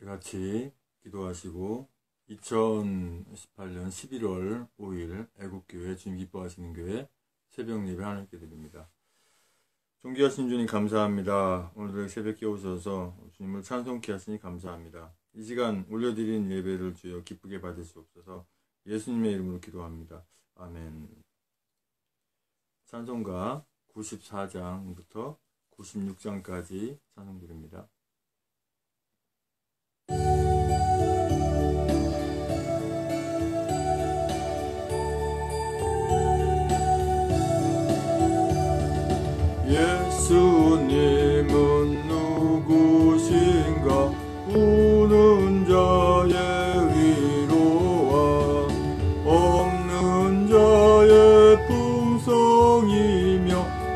같이 기도하시고 2018년 11월 5일 애국교회 주님 기뻐하시는 교회 새벽 예배 하나님께 드립니다. 존귀하신 주님 감사합니다. 오늘도 새벽에 오셔서 주님을 찬송케 하시니 감사합니다. 이 시간 올려드린 예배를 주여 기쁘게 받으시옵소서. 예수님의 이름으로 기도합니다. 아멘. 찬송가 94장부터 96장까지 찬송드립니다. 예수님은 누구신가? 우는 자의 위로와 없는 자의 풍성이며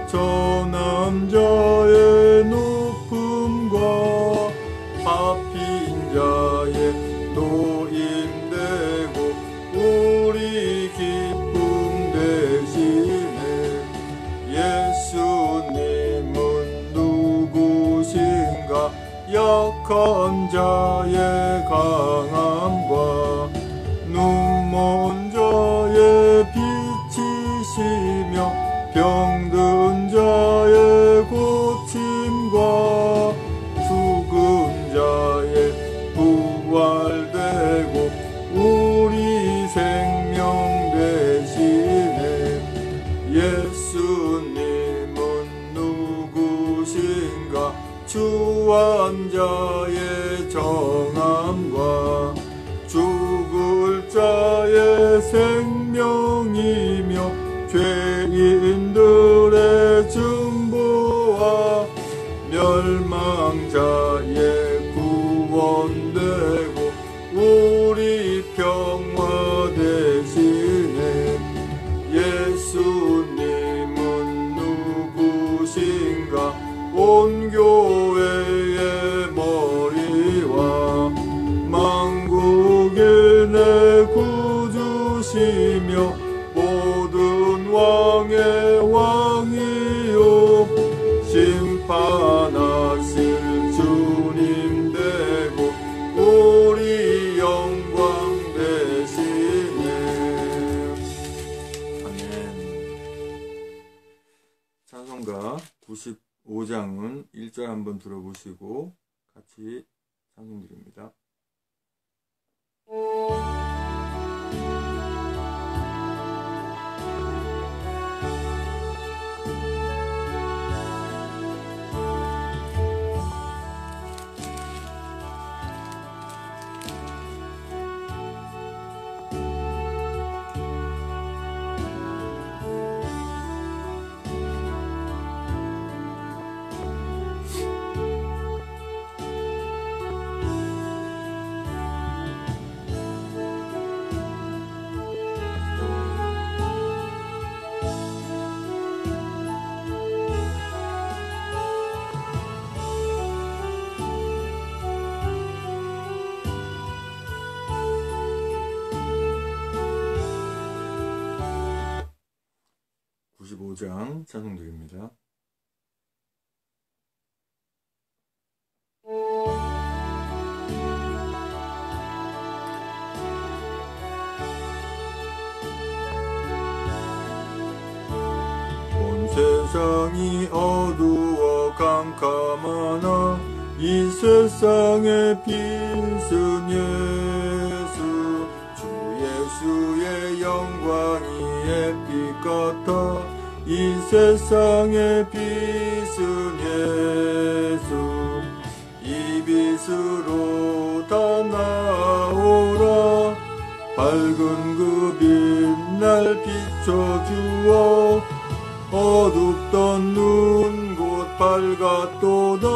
전한 자의 높음과 파핀 자의 노임되고 우리 기쁨 되시네. 예수님은 누구신가? 약한 자의 강함과 눈먼 자의 빛이시며 병든 자의 고침과 죽은 자의 부활되고 우리 생명 되시네. 예수님은 누구신가? 주한 자의 정함과 죽을 자의 생명이며 죄인들의 증보와 멸망자의 구원되고 우리 평화 되시네. 예수님은 누구신가? 온 교회의 머리와 만국인의 구주시며 모든 왕의 왕이요 심판하실 주님 되고 우리 영광 되시네. 아멘. 찬송가 95장은 1절 한번 들어보시고 같이 찬송드립니다. 장 찬송드립니다. 온 세상이 어두워 캄캄하나 이 세상의 빛은 예수, 주 예수의 영광이 햇빛 같아 이 세상의 빛은 예수. 이 빛으로 다 나오라. 밝은 그 빛날 비춰주어 어둡던 눈 곧 밝았도다.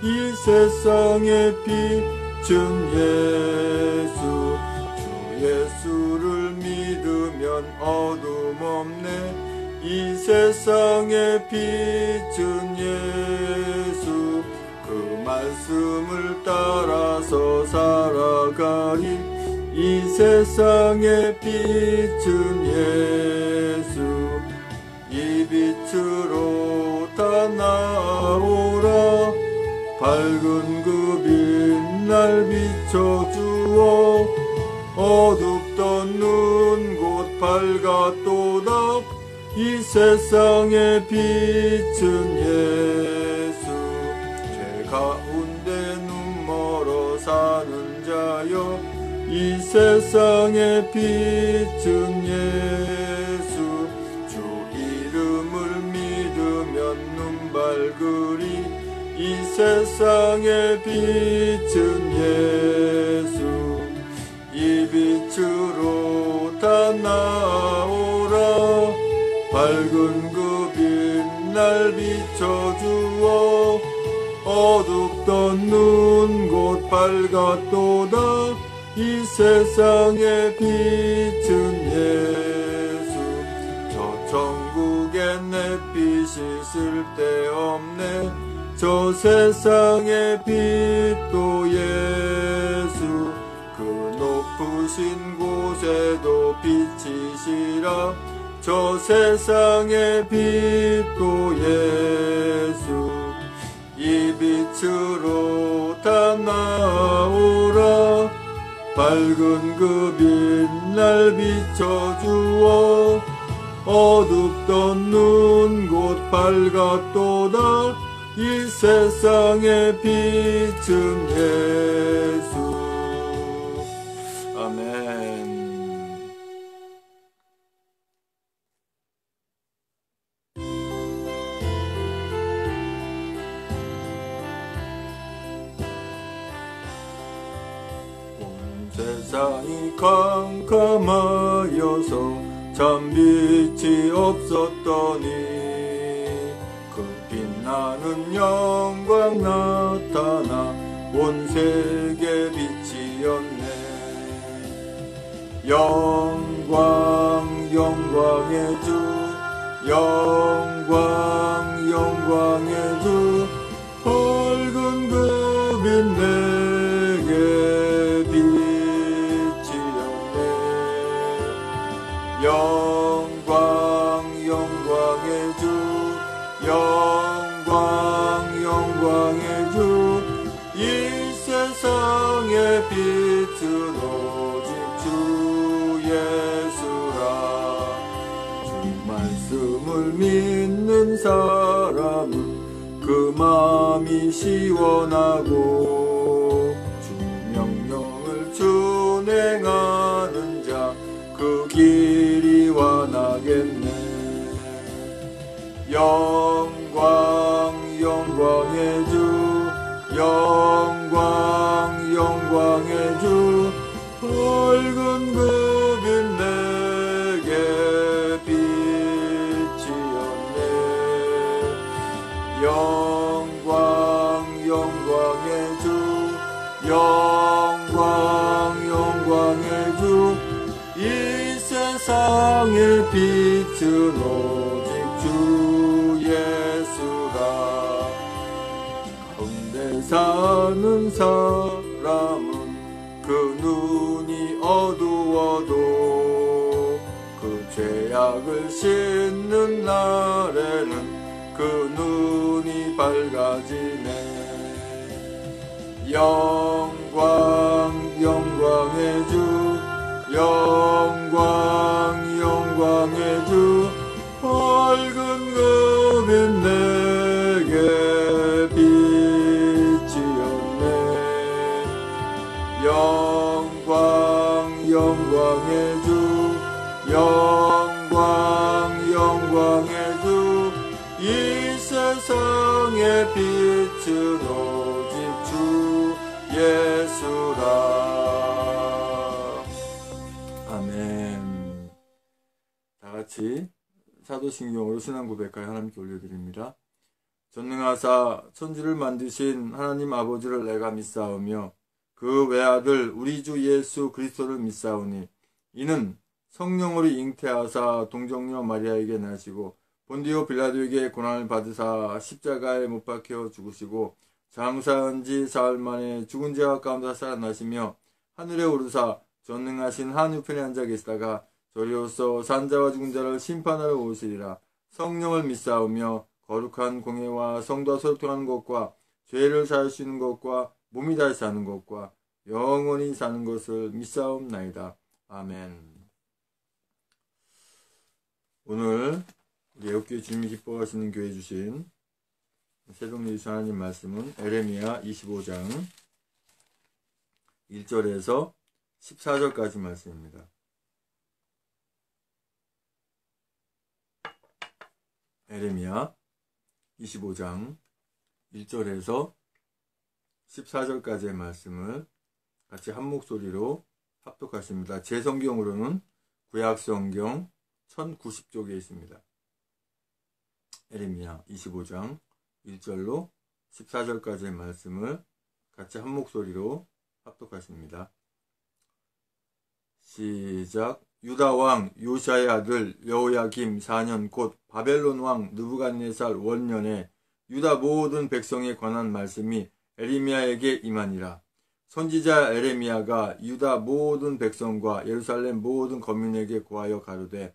이 세상의 빛은 예수. 주 예수를 믿으면 어둠 없네. 이 세상의 빛은 예수. 그 말씀을 따라서 살아가리. 이 세상의 빛은 예수. 이 빛으로 다 나오라. 밝은 그 빛날 날 비춰주어 어둡던 눈 곧 밝았도다. 이 세상의 빛은 예수. 죄 가운데 눈 멀어 사는 자여 이 세상의 빛은 예수. 주 이름을 믿으면 눈 밝으리. 이 세상의 빛은 예수. 이 빛으로 다 나오라. 밝은 그 빛 날 비춰주어 어둡던 눈 곧 밝았도다. 이 세상의 빛은 예수. 저 천국의 햇빛이 쓸데없네. 저 세상의 빛도 예수. 그 높으신 곳에도 빛이시라. 저 세상의 빛도 예수. 이 빛으로 다 나오라. 밝은 그 빛 날 비춰주어 어둡던 눈 곧 밝았도다. 이 세상의 빛은 예수. 아멘. 세상이 캄캄하여서 참 빛이 없었더니 그 빛나는 영광 나타나 온 세계 빛이었네. 영광 영광의 주, 영광 영광의 주. 밝은 그 빛 내게 영광 영광의 주, 영광 영광의 주. 이 세상의 빛은 오직 주 예수라. 주 말씀을 믿는 사람은 그 마음이 시원하고 주 명령을 준행하는 자 그 길이 완하겠네. 영광 영광의 주, 영광 영광의 주. 밝은 그 빛 내게 빛이었네. 영광 영광의 주, 영광 영광의 주. 이 세상의 빛은 오직 주 예수라. 가운데 사는 사람은 그 눈이 어두워도 그 죄악을 씻는 날에는 그 눈이 밝아지네. 영광 영광의 주, 영광 영광의 주. 밝은 그 빛 내게 빛이었네. 영광 영광의 주, 영광 영광의 주. 이 세상의 빛은 오직 주 예수라. 아멘. 다같이 사도신경으로 신앙 고백하여 하나님께 올려드립니다. 전능하사 천지를 만드신 하나님 아버지를 내가 믿사오며 그 외아들 우리 주 예수 그리스도를 믿사오니 이는 성령으로 잉태하사 동정녀 마리아에게 나시고 본디오 빌라도에게 고난을 받으사 십자가에 못 박혀 죽으시고 장사한 지 사흘 만에 죽은 자 가운데 살아나시며 하늘에 오르사 전능하신 한우편에 앉아 계시다가 저리로서 산자와 죽은 자를 심판하러 오시리라. 성령을 믿사오며 거룩한 공예와 성도와 소통하는 것과 죄를 사할 수 있는 것과 몸이 다시 사는 것과 영원히 사는 것을 믿사옵나이다. 아멘. 오늘 우리 애국교회 주님이 기뻐하시는 교회 주신 새벽 예수 하나님 말씀은 에레미야 25장 1절에서 14절까지 말씀입니다. 에레미야 25장 1절에서 14절까지의 말씀을 같이 한 목소리로 합독하십니다. 제 성경으로는 구약성경 1090쪽에 있습니다. 에레미야 25장 1절로 14절까지의 말씀을 같이 한 목소리로 합독하십니다. 시작. 유다 왕 요시야의 아들 여호야김 4년 곧 바벨론 왕 느부갓네살 원년에 유다 모든 백성에 관한 말씀이 에레미야에게 임하니라. 선지자 에레미야가 유다 모든 백성과 예루살렘 모든 거민에게 고하여 가로되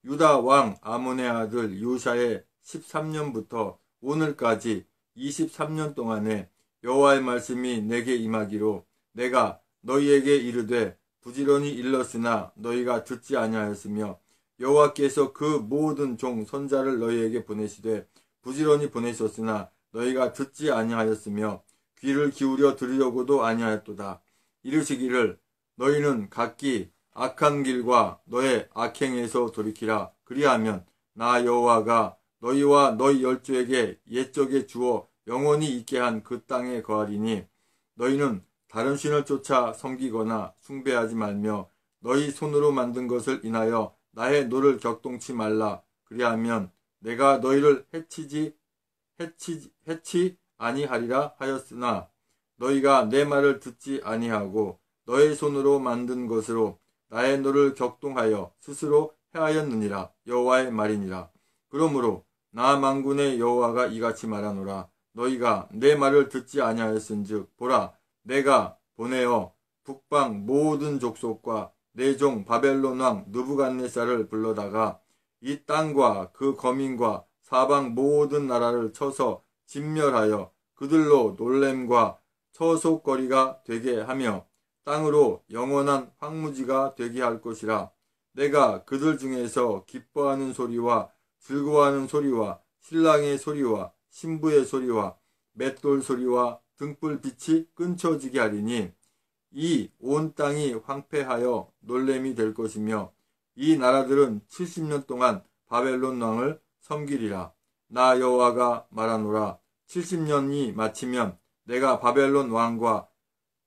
유다 왕 아몬의 아들 요시야의 13년부터 오늘까지 23년 동안에 여호와의 말씀이 내게 임하기로 내가 너희에게 이르되 부지런히 일렀으나 너희가 듣지 아니하였으며 여호와께서 그 모든 종 선자를 너희에게 보내시되 부지런히 보내셨으나 너희가 듣지 아니하였으며 귀를 기울여 들으려고도 아니하였도다. 이르시기를 너희는 각기 악한 길과 너의 악행에서 돌이키라. 그리하면 나 여호와가 너희와 너희 열조에게 옛적에 주어 영원히 있게 한 그 땅에 거하리니 너희는 다른 신을 쫓아 섬기거나 숭배하지 말며 너희 손으로 만든 것을 인하여 나의 노를 격동치 말라. 그리하면 내가 너희를 해치 아니하리라 하였으나 너희가 내 말을 듣지 아니하고 너의 손으로 만든 것으로 나의 노를 격동하여 스스로 해하였느니라. 여호와의 말이니라. 그러므로 나 만군의 여호와가 이같이 말하노라. 너희가 내 말을 듣지 아니하였은즉 보라 내가 보내어 북방 모든 족속과 내 종 바벨론 왕 느부갓네살을 불러다가 이 땅과 그 거민과 사방 모든 나라를 쳐서 진멸하여 그들로 놀램과 처속거리가 되게 하며 땅으로 영원한 황무지가 되게 할 것이라. 내가 그들 중에서 기뻐하는 소리와 즐거워하는 소리와 신랑의 소리와 신부의 소리와 맷돌 소리와 등불빛이 끊쳐지게 하리니 이 온 땅이 황폐하여 놀램이 될 것이며 이 나라들은 70년 동안 바벨론 왕을 섬기리라. 나 여호와가 말하노라. 70년이 마치면 내가 바벨론 왕과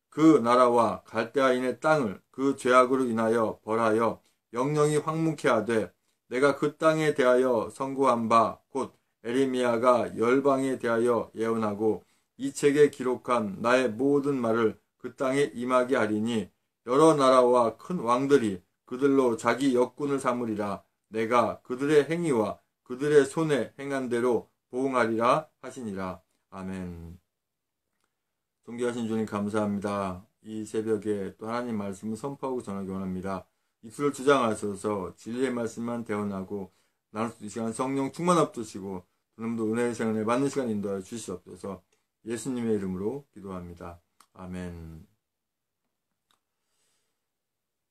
그 나라와 갈대아인의 땅을 그 죄악으로 인하여 벌하여 영영이 황무케 하되 내가 그 땅에 대하여 선고한 바 곧 에레미야가 열방에 대하여 예언하고 이 책에 기록한 나의 모든 말을 그 땅에 임하게 하리니 여러 나라와 큰 왕들이 그들로 자기 역군을 삼으리라. 내가 그들의 행위와 그들의 손에 행한 대로 보응하리라 하시니라. 아멘. 존귀하신 주님 감사합니다. 이 새벽에 또 하나님 말씀을 선포하고 전하기 원합니다. 입술을 주장하셔서 진리의 말씀만 대언하고 나눌 수 있는 시간 성령 충만 없으시고 오늘도 은혜의 시간에 맞는 시간 인도하여 주시옵소서. 예수님의 이름으로 기도합니다. 아멘.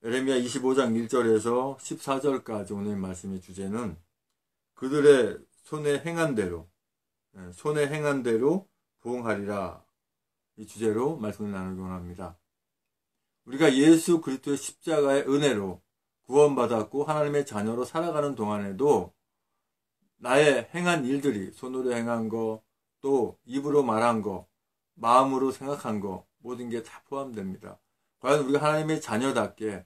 에레미야 25장 1절에서 14절까지 오늘 말씀의 주제는 그들의 손에 행한 대로 부응하리라. 이 주제로 말씀을 나누기 원합니다. 우리가 예수 그리스도의 십자가의 은혜로 구원받았고 하나님의 자녀로 살아가는 동안에도 나의 행한 일들이 손으로 행한 거, 또 입으로 말한 거, 마음으로 생각한 거 모든 게 다 포함됩니다. 과연 우리가 하나님의 자녀답게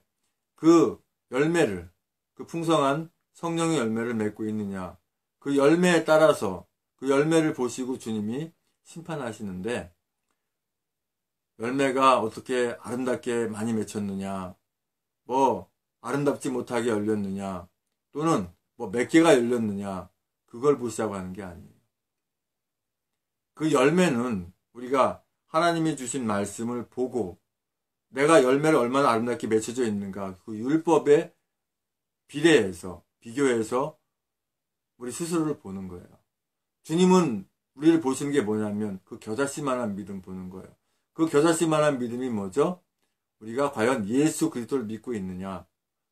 그 열매를, 그 풍성한 성령의 열매를 맺고 있느냐, 그 열매에 따라서 그 열매를 보시고 주님이 심판하시는데 열매가 어떻게 아름답게 많이 맺혔느냐, 아름답지 못하게 열렸느냐, 또는 몇 개가 열렸느냐, 그걸 보시자고 하는 게 아니에요. 그 열매는 우리가 하나님이 주신 말씀을 보고 내가 열매를 얼마나 아름답게 맺혀져 있는가, 그 율법에 비교해서 우리 스스로를 보는 거예요. 주님은 우리를 보시는 게 뭐냐면 그 겨자씨만한 믿음 보는 거예요. 그 겨자씨만한 믿음이 뭐죠? 우리가 과연 예수 그리스도를 믿고 있느냐,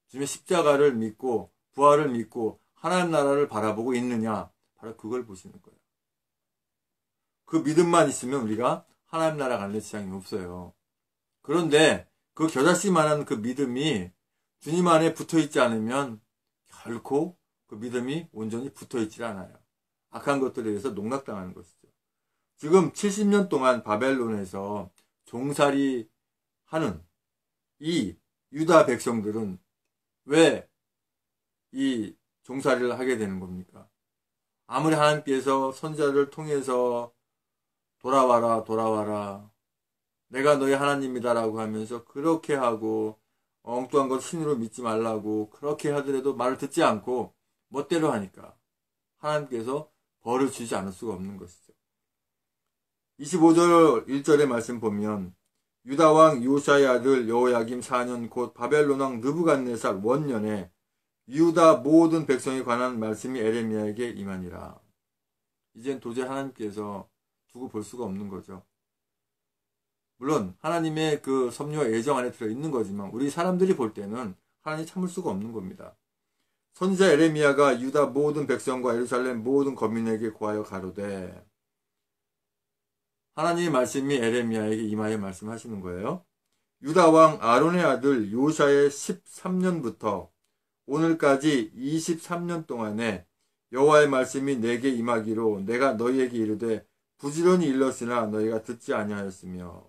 주님의 십자가를 믿고 부활을 믿고 하나님 나라를 바라보고 있느냐, 바로 그걸 보시는 거예요. 그 믿음만 있으면 우리가 하나님 나라 가는 데 지장이 없어요. 그런데 그 겨자씨만한 그 믿음이 주님 안에 붙어있지 않으면 결코 그 믿음이 온전히 붙어있지 않아요. 악한 것들에 의해서 농락당하는 것이죠. 지금 70년 동안 바벨론에서 종살이 하는 이 유다 백성들은 왜 이 종살이를 하게 되는 겁니까? 아무리 하나님께서 선지자를 통해서 돌아와라 돌아와라 내가 너희 하나님이다라고 하면서 그렇게 하고 엉뚱한 것 신으로 믿지 말라고 그렇게 하더라도 말을 듣지 않고 멋대로 하니까 하나님께서 벌을 주지 않을 수가 없는 것이죠. 25절 1절의 말씀 보면 유다왕 요시아의 아들 여호야김 4년 곧 바벨론왕 느부갓네살 원년에 유다 모든 백성에 관한 말씀이 에레미야에게 임하니라. 이젠 도저히 하나님께서 두고 볼 수가 없는 거죠. 물론 하나님의 그 섭리와 예정 안에 들어있는 거지만 우리 사람들이 볼 때는 하나님 참을 수가 없는 겁니다. 선지자 에레미야가 유다 모든 백성과 예루살렘 모든 거민에게 고하여 가로되, 하나님의 말씀이 에레미야에게 임하여 말씀하시는 거예요. 유다 왕 아론의 아들 요시아의 13년부터 오늘까지 23년 동안에 여호와의 말씀이 내게 임하기로 내가 너희에게 이르되 부지런히 일렀으나 너희가 듣지 아니하였으며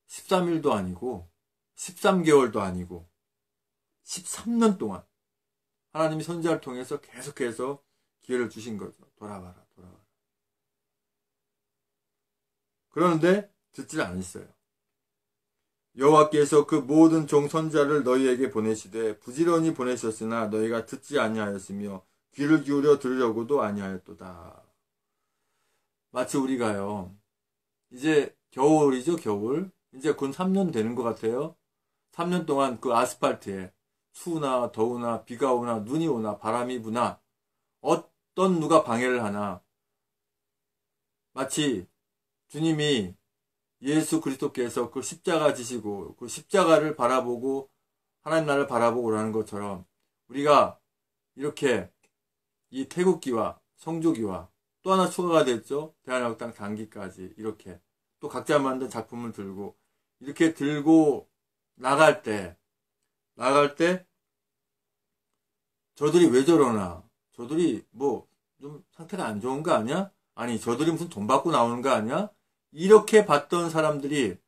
13일도 아니고 13개월도 아니고 13년 동안 하나님이 선지자를 통해서 계속해서 기회를 주신 거죠. 돌아와라 돌아와라. 그런데 듣질 않았어요. 여호와께서 그 모든 종 선지자를 너희에게 보내시되 부지런히 보내셨으나 너희가 듣지 아니하였으며 귀를 기울여 들으려고도 아니하였도다. 마치 우리가요, 이제 겨울이죠, 겨울. 이제 곧 3년 되는 것 같아요. 3년 동안 그 아스팔트에 추우나 더우나 비가 오나 눈이 오나 바람이 부나 어떤 누가 방해를 하나 마치 주님이 예수 그리스도께서 그 십자가 지시고 그 십자가를 바라보고 하나님 나라를 바라보고 오라는 것처럼 우리가 이렇게 이 태국기와 성조기와 또 하나 추가가 됐죠. 대한민국 단기까지 이렇게 또 각자 만든 작품을 들고 이렇게 들고 나갈 때 저들이 왜 저러나? 저들이 뭐 좀 상태가 안 좋은 거 아니야? 아니 저들이 무슨 돈 받고 나오는 거 아니야? 이렇게 봤던 사람들이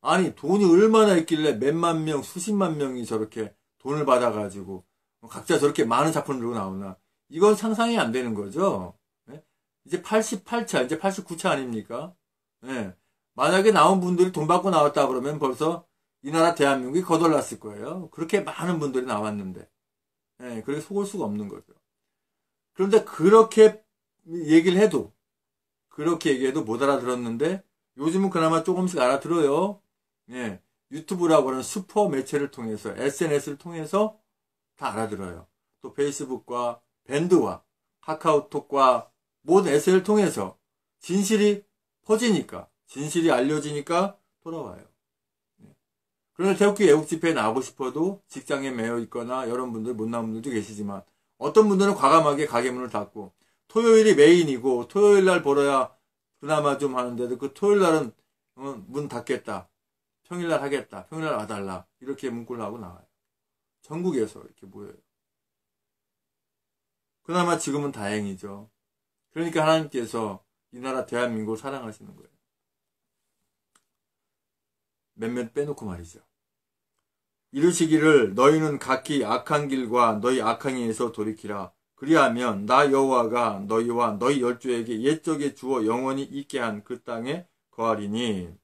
아니 돈이 얼마나 있길래 몇만 명 수십만 명이 저렇게 돈을 받아가지고 각자 저렇게 많은 작품을 들고 나오나? 이건 상상이 안 되는 거죠. 네? 이제 88차 이제 89차 아닙니까? 네. 만약에 나온 분들이 돈 받고 나왔다 그러면 벌써 이 나라 대한민국이 거덜났을 거예요. 그렇게 많은 분들이 나왔는데 네, 그렇게 속을 수가 없는 거죠. 그런데 그렇게 얘기를 해도 그렇게 얘기해도 못 알아들었는데 요즘은 그나마 조금씩 알아들어요. 예, 유튜브라고 하는 슈퍼 매체를 통해서 SNS를 통해서 다 알아들어요. 또 페이스북과 밴드와 카카오톡과 모든 SNS를 통해서 진실이 퍼지니까 진실이 알려지니까 돌아와요. 그런데 태극기 애국집회에 나오고 싶어도 직장에 매여 있거나 여러분들 못 나온 분들도 계시지만 어떤 분들은 과감하게 가게 문을 닫고 토요일이 메인이고 토요일 날 벌어야 그나마 좀 하는데도 그 토요일 날은 문 닫겠다. 평일 날 하겠다. 평일 날 와달라. 이렇게 문구를 하고 나와요. 전국에서 이렇게 모여요. 그나마 지금은 다행이죠. 그러니까 하나님께서 이 나라 대한민국을 사랑하시는 거예요. 몇몇 빼놓고 말이죠. 이르시기를 너희는 각기 악한 길과 너희 악한 일에서 돌이키라. 그리하면 나 여호와가 너희와 너희 열조에게 옛적에 주어 영원히 있게 한 그 땅에 거하리니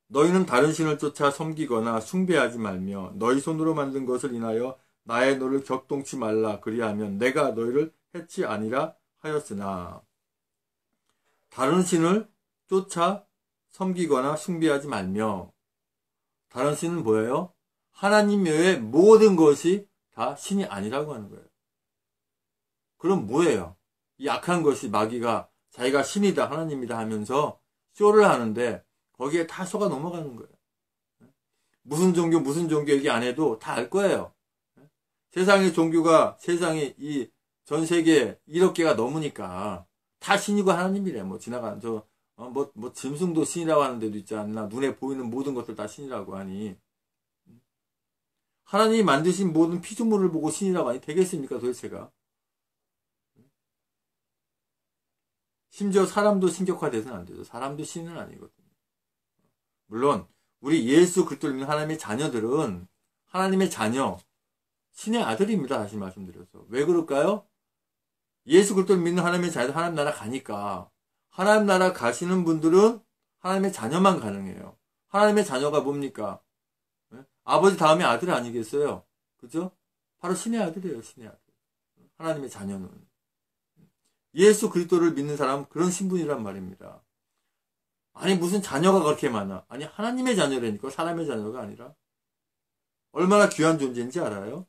너희는 다른 신을 쫓아 섬기거나 숭배하지 말며 너희 손으로 만든 것을 인하여 나의 너를 격동치 말라. 그리하면 내가 너희를 해치 아니라 하였으나 다른 신을 쫓아 섬기거나 숭배하지 말며 다른 신은 뭐예요? 하나님 외의 모든 것이 다 신이 아니라고 하는 거예요. 그럼 뭐예요? 이 악한 것이 마귀가 자기가 신이다, 하나님이다 하면서 쇼를 하는데 거기에 다 속아 넘어가는 거예요. 무슨 종교 얘기 안 해도 다 알 거예요. 세상의 종교가 세상에 이 전 세계 1억 개가 넘으니까 다 신이고 하나님이래. 뭐 지나가는 뭐 짐승도 신이라고 하는 데도 있지 않나. 눈에 보이는 모든 것들 다 신이라고 하니 하나님이 만드신 모든 피조물을 보고 신이라고 하니 되겠습니까 도대체가. 심지어 사람도 신격화돼서는 안 되죠. 사람도 신은 아니거든요. 물론 우리 예수 그리스도를 믿는 하나님의 자녀들은 하나님의 자녀, 신의 아들입니다. 다시 말씀드려서. 왜 그럴까요? 예수 그리스도를 믿는 하나님의 자녀들 하나님 나라 가니까. 하나님 나라 가시는 분들은 하나님의 자녀만 가능해요. 하나님의 자녀가 뭡니까? 아버지 다음에 아들 아니겠어요? 그죠? 바로 신의 아들이에요. 신의 아들. 하나님의 자녀는. 예수 그리스도를 믿는 사람은 그런 신분이란 말입니다. 아니 무슨 자녀가 그렇게 많아. 아니 하나님의 자녀라니까. 사람의 자녀가 아니라. 얼마나 귀한 존재인지 알아요?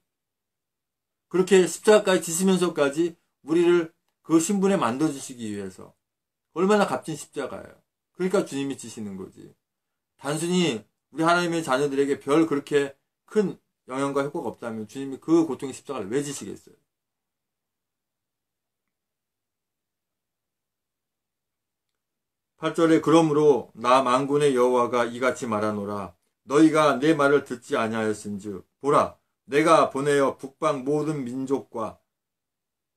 그렇게 십자가까지 지시면서까지 우리를 그 신분에 만들어주시기 위해서 얼마나 값진 십자가예요. 그러니까 주님이 지시는 거지. 단순히 우리 하나님의 자녀들에게 별 그렇게 큰 영향과 효과가 없다면 주님이 그 고통의 십자가를 왜 지시겠어요? 8절에 그러므로 나 만군의 여호와가 이같이 말하노라. 너희가 내 말을 듣지 아니하였은즉 보라 내가 보내어 북방 모든 민족과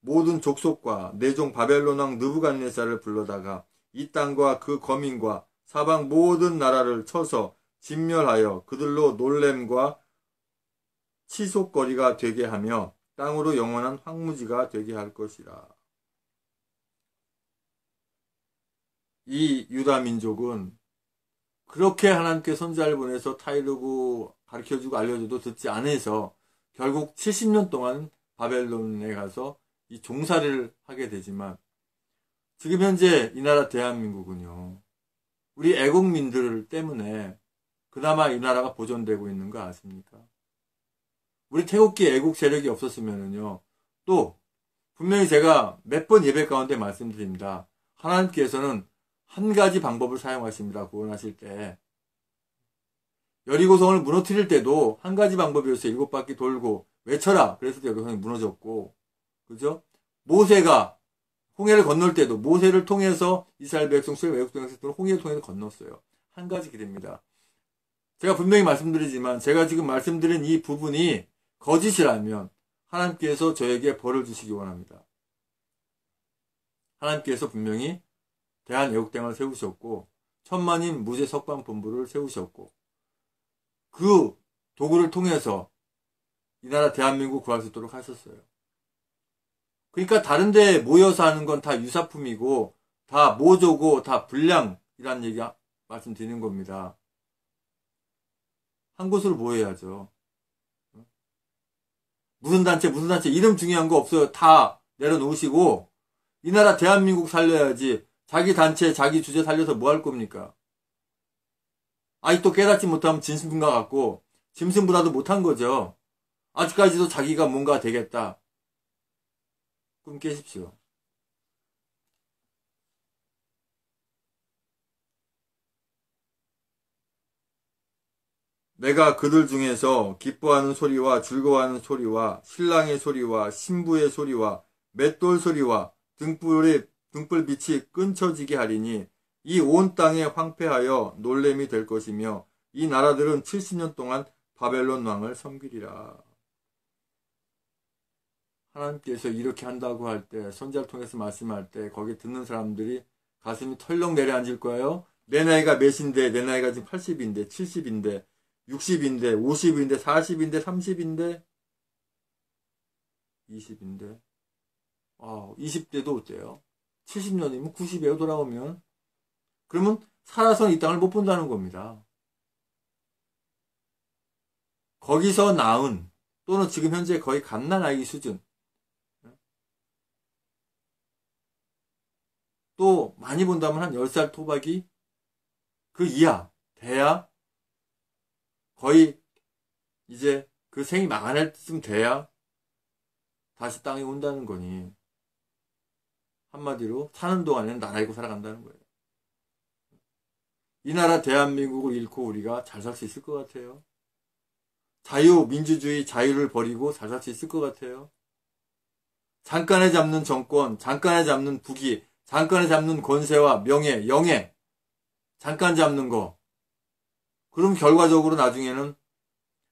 모든 족속과 내 종 바벨론 왕 느부갓네살을 불러다가 이 땅과 그 거민과 사방 모든 나라를 쳐서 진멸하여 그들로 놀램과 치솟거리가 되게 하며 땅으로 영원한 황무지가 되게 할 것이라. 이 유다 민족은 그렇게 하나님께 선지자를 보내서 타이르고 가르쳐주고 알려줘도 듣지 않아서 결국 70년 동안 바벨론에 가서 이 종살이를 하게 되지만 지금 현재 이 나라 대한민국은요. 우리 애국민들 때문에 그나마 이 나라가 보존되고 있는 거 아십니까? 우리 태국기 애국 세력이 없었으면은요. 또 분명히 제가 몇 번 예배 가운데 말씀드립니다. 하나님께서는 한 가지 방법을 사용하십니다. 구원하실 때. 여리고성을 무너뜨릴 때도 한 가지 방법이었어요. 7바퀴 돌고 외쳐라. 그래서 여리고성이 무너졌고. 그죠? 모세가 홍해를 건널 때도 모세를 통해서 이스라엘 백성 수의 외국 백성들은 홍해를 통해서 건넜어요. 한 가지 길입니다. 제가 분명히 말씀드리지만 제가 지금 말씀드린 이 부분이 거짓이라면 하나님께서 저에게 벌을 주시기 원합니다. 하나님께서 분명히 대한애국당을 세우셨고 천만인 무죄 석방 본부를 세우셨고 그 도구를 통해서 이 나라 대한민국 구할 수 있도록 하셨어요. 그러니까 다른 데 모여서 하는 건 다 유사품이고 다 모조고 다 불량이라는 얘기 말씀드리는 겁니다. 한 곳으로 모여야죠. 무슨 단체 이름 중요한 거 없어요. 다 내려놓으시고 이 나라 대한민국 살려야지. 자기 단체 자기 주제 살려서 뭐 할 겁니까? 아직도 깨닫지 못하면 짐승과 같고 짐승보다도 못한 거죠. 아직까지도 자기가 뭔가 되겠다. 꿈 깨십시오. 내가 그들 중에서 기뻐하는 소리와 즐거워하는 소리와 신랑의 소리와 신부의 소리와 맷돌 소리와 등불빛이 끊쳐지게 하리니 이 온 땅에 황폐하여 놀램이 될 것이며 이 나라들은 70년 동안 바벨론 왕을 섬기리라. 하나님께서 이렇게 한다고 할 때 선지자를 통해서 말씀할 때 거기 듣는 사람들이 가슴이 털렁 내려앉을 거예요. 내 나이가 몇인데 내 나이가 지금 80인데 70인데 60인데 50인데 40인데 30인데 20인데 20대도 어때요? 70년이면 90에 돌아오면 그러면 살아서 이 땅을 못 본다는 겁니다. 거기서 낳은 또는 지금 현재 거의 갓난아기 수준 또 많이 본다면 한 10살 토박이 그 이하 돼야 거의 이제 그 생이 망할 때쯤 돼야 다시 땅에 온다는 거니 한마디로 사는 동안에는 나라 잃고 살아간다는 거예요. 이 나라 대한민국을 잃고 우리가 잘 살 수 있을 것 같아요? 자유, 민주주의, 자유를 버리고 잘 살 수 있을 것 같아요? 잠깐에 잡는 정권, 잠깐에 잡는 부귀, 잠깐에 잡는 권세와 명예, 영예, 잠깐 잡는 거. 그럼 결과적으로 나중에는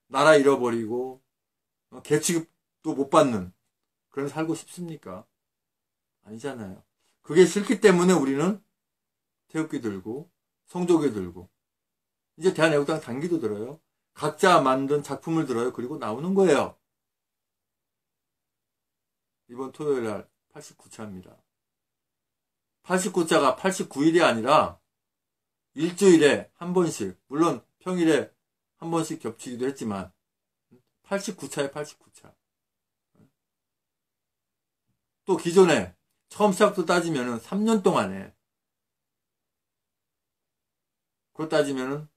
나라 잃어버리고 계취급도 못 받는 그런 살고 싶습니까? 아니잖아요. 그게 싫기 때문에 우리는 태극기 들고 성조기 들고 이제 대한애국당 단기도 들어요. 각자 만든 작품을 들어요. 그리고 나오는 거예요. 이번 토요일 날 89차입니다. 89차가 89일이 아니라 일주일에 한 번씩, 물론 평일에 한 번씩 겹치기도 했지만 89차에 89차. 또 기존에 처음 시작부터 따지면은 3년 동안에 그거 따지면은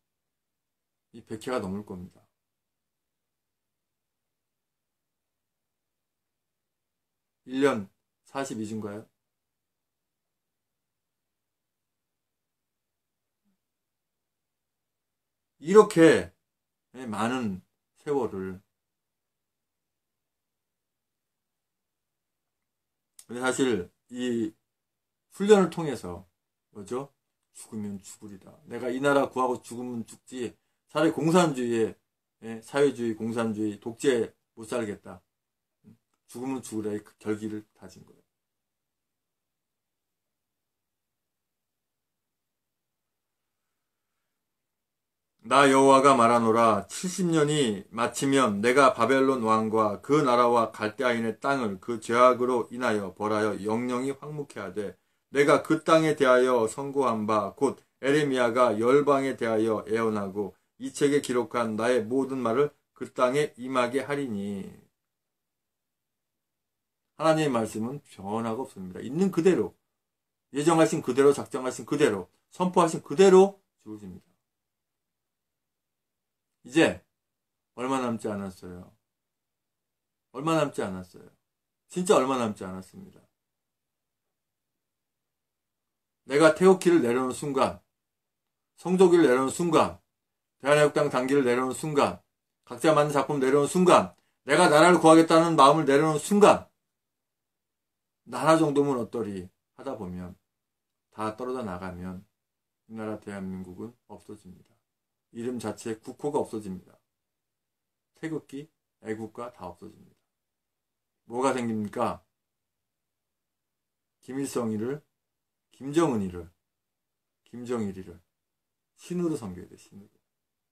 이 100회가 넘을 겁니다. 일 년 42주인가요? 이렇게 많은 세월을 근데 사실 이 훈련을 통해서 뭐죠? 죽으면 죽으리다. 내가 이 나라 구하고 죽으면 죽지. 차라리 공산주의에 사회주의, 공산주의, 독재에 못 살겠다. 죽으면 죽으라의 그 결기를 다진 거예요. 나 여호와가 말하노라 70년이 마치면 내가 바벨론 왕과 그 나라와 갈대아인의 땅을 그 죄악으로 인하여 벌하여 영영이 황무케 하되 내가 그 땅에 대하여 선고한 바 곧 에레미야가 열방에 대하여 예언하고 이 책에 기록한 나의 모든 말을 그 땅에 임하게 하리니. 하나님의 말씀은 변화가 없습니다. 있는 그대로 예정하신 그대로 작정하신 그대로 선포하신 그대로 주어집니다. 이제 얼마 남지 않았어요. 얼마 남지 않았어요. 진짜 얼마 남지 않았습니다. 내가 태극기를 내려놓은 순간, 성조기를 내려놓은 순간, 대한애국당 단기를 내려놓은 순간, 각자 만든 작품 내려놓은 순간, 내가 나라를 구하겠다는 마음을 내려놓은 순간, 나라 정도면 어떠리 하다 보면 다 떨어져 나가면 이 나라 대한민국은 없어집니다. 이름 자체에 국호가 없어집니다. 태극기, 애국가 다 없어집니다. 뭐가 생깁니까? 김일성이를, 김정은이를, 김정일이를 신으로 섬겨야 돼, 신으로.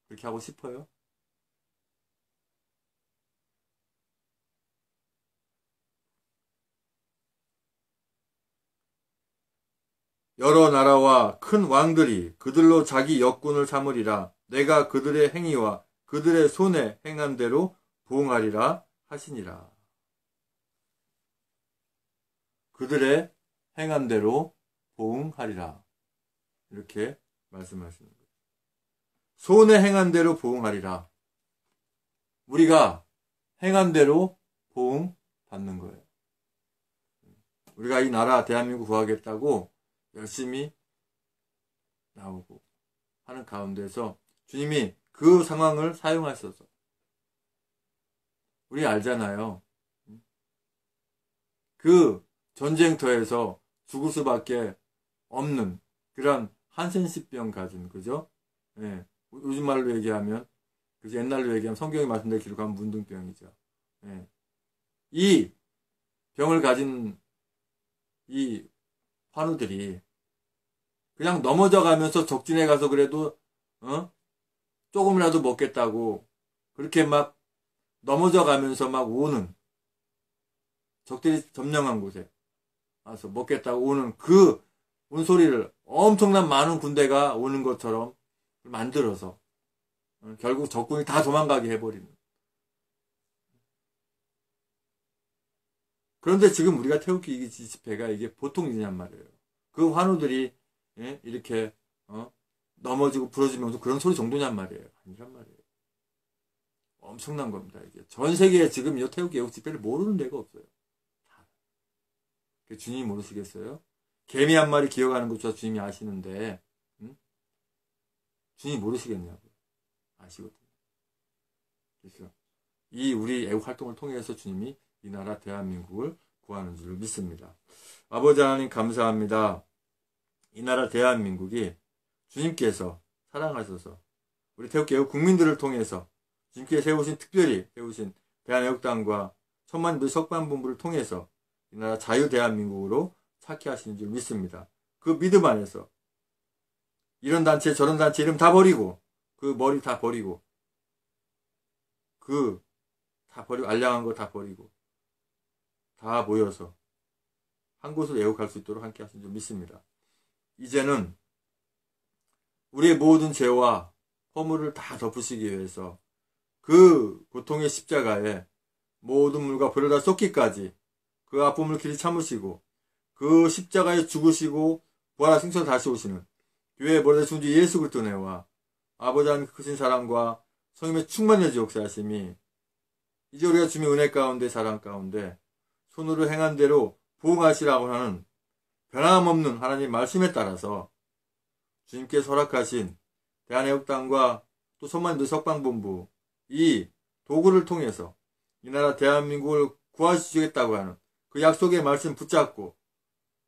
그렇게 하고 싶어요? 여러 나라와 큰 왕들이 그들로 자기 역군을 삼으리라. 내가 그들의 행위와 그들의 손에 행한 대로 보응하리라 하시니라. 그들의 행한 대로 보응하리라. 이렇게 말씀하시는 거예요. 손에 행한 대로 보응하리라. 우리가 행한 대로 보응받는 거예요. 우리가 이 나라 대한민국 구하겠다고 열심히 나오고 하는 가운데서 주님이 그 상황을 사용하셔서 우리 알잖아요. 그 전쟁터에서 죽을 수밖에 없는 그런 한센시병 가진 그죠? 예. 요즘 말로 얘기하면 그죠? 옛날로 얘기하면 성경이 말씀대로 기록한 문둥병이죠. 예. 이 병을 가진 이 환우들이 그냥 넘어져 가면서 적진에 가서 그래도 조금이라도 먹겠다고 그렇게 막 넘어져 가면서 막 오는 적들이 점령한 곳에 와서 먹겠다고 오는 그 운소리를 엄청난 많은 군대가 오는 것처럼 만들어서 결국 적군이 다 도망가게 해버리는. 그런데 지금 우리가 태극기 집회가 이게 보통 일이냔 말이에요. 그 환우들이 이렇게 넘어지고 부러지면서 그런 소리 정도냔 말이에요. 아니란 말이에요. 엄청난 겁니다. 이게 전 세계에 지금 이 태극기 애국 집회를 모르는 데가 없어요. 주님이 모르시겠어요? 개미 한 마리 기어가는 것조차 주님이 아시는데, 주님이 모르시겠냐고. 아시거든요. 그래서 이 우리 애국 활동을 통해서 주님이 이 나라 대한민국을 구하는 줄 믿습니다. 아버지 하나님 감사합니다. 이 나라 대한민국이 주님께서 사랑하셔서 우리 태극기 애국 국민들을 통해서 주님께서 세우신 특별히 세우신 대한애국당과 천만인들 석방본부를 통해서 이 나라 자유 대한민국으로 찾게 하시는 줄 믿습니다. 그 믿음 안에서 이런 단체 저런 단체 이름 다 버리고 그 머리 다 버리고 그 다 버리고 알량한 거 다 버리고 다 모여서 한 곳으로 애국할 수 있도록 함께 하신 줄 믿습니다. 이제는 우리의 모든 죄와 허물을 다 덮으시기 위해서 그 고통의 십자가에 모든 물과 불을 다 쏟기까지 그 아픔을 길이 참으시고 그 십자가에 죽으시고 부활하 승천 다시 오시는 교회의 머리 대신 주 예수 그리스도 은혜와 아버지 하나님 크신 사랑과 성령의 충만의 역사하심이 이제 우리가 주님의 은혜 가운데 사랑 가운데 손으로 행한 대로 부응하시라고 하는 변함없는 하나님 말씀에 따라서 주님께서 허락하신 대한애국당과 또 천만인들 석방본부 이 도구를 통해서 이 나라 대한민국을 구하시겠다고 하는 그 약속의 말씀 붙잡고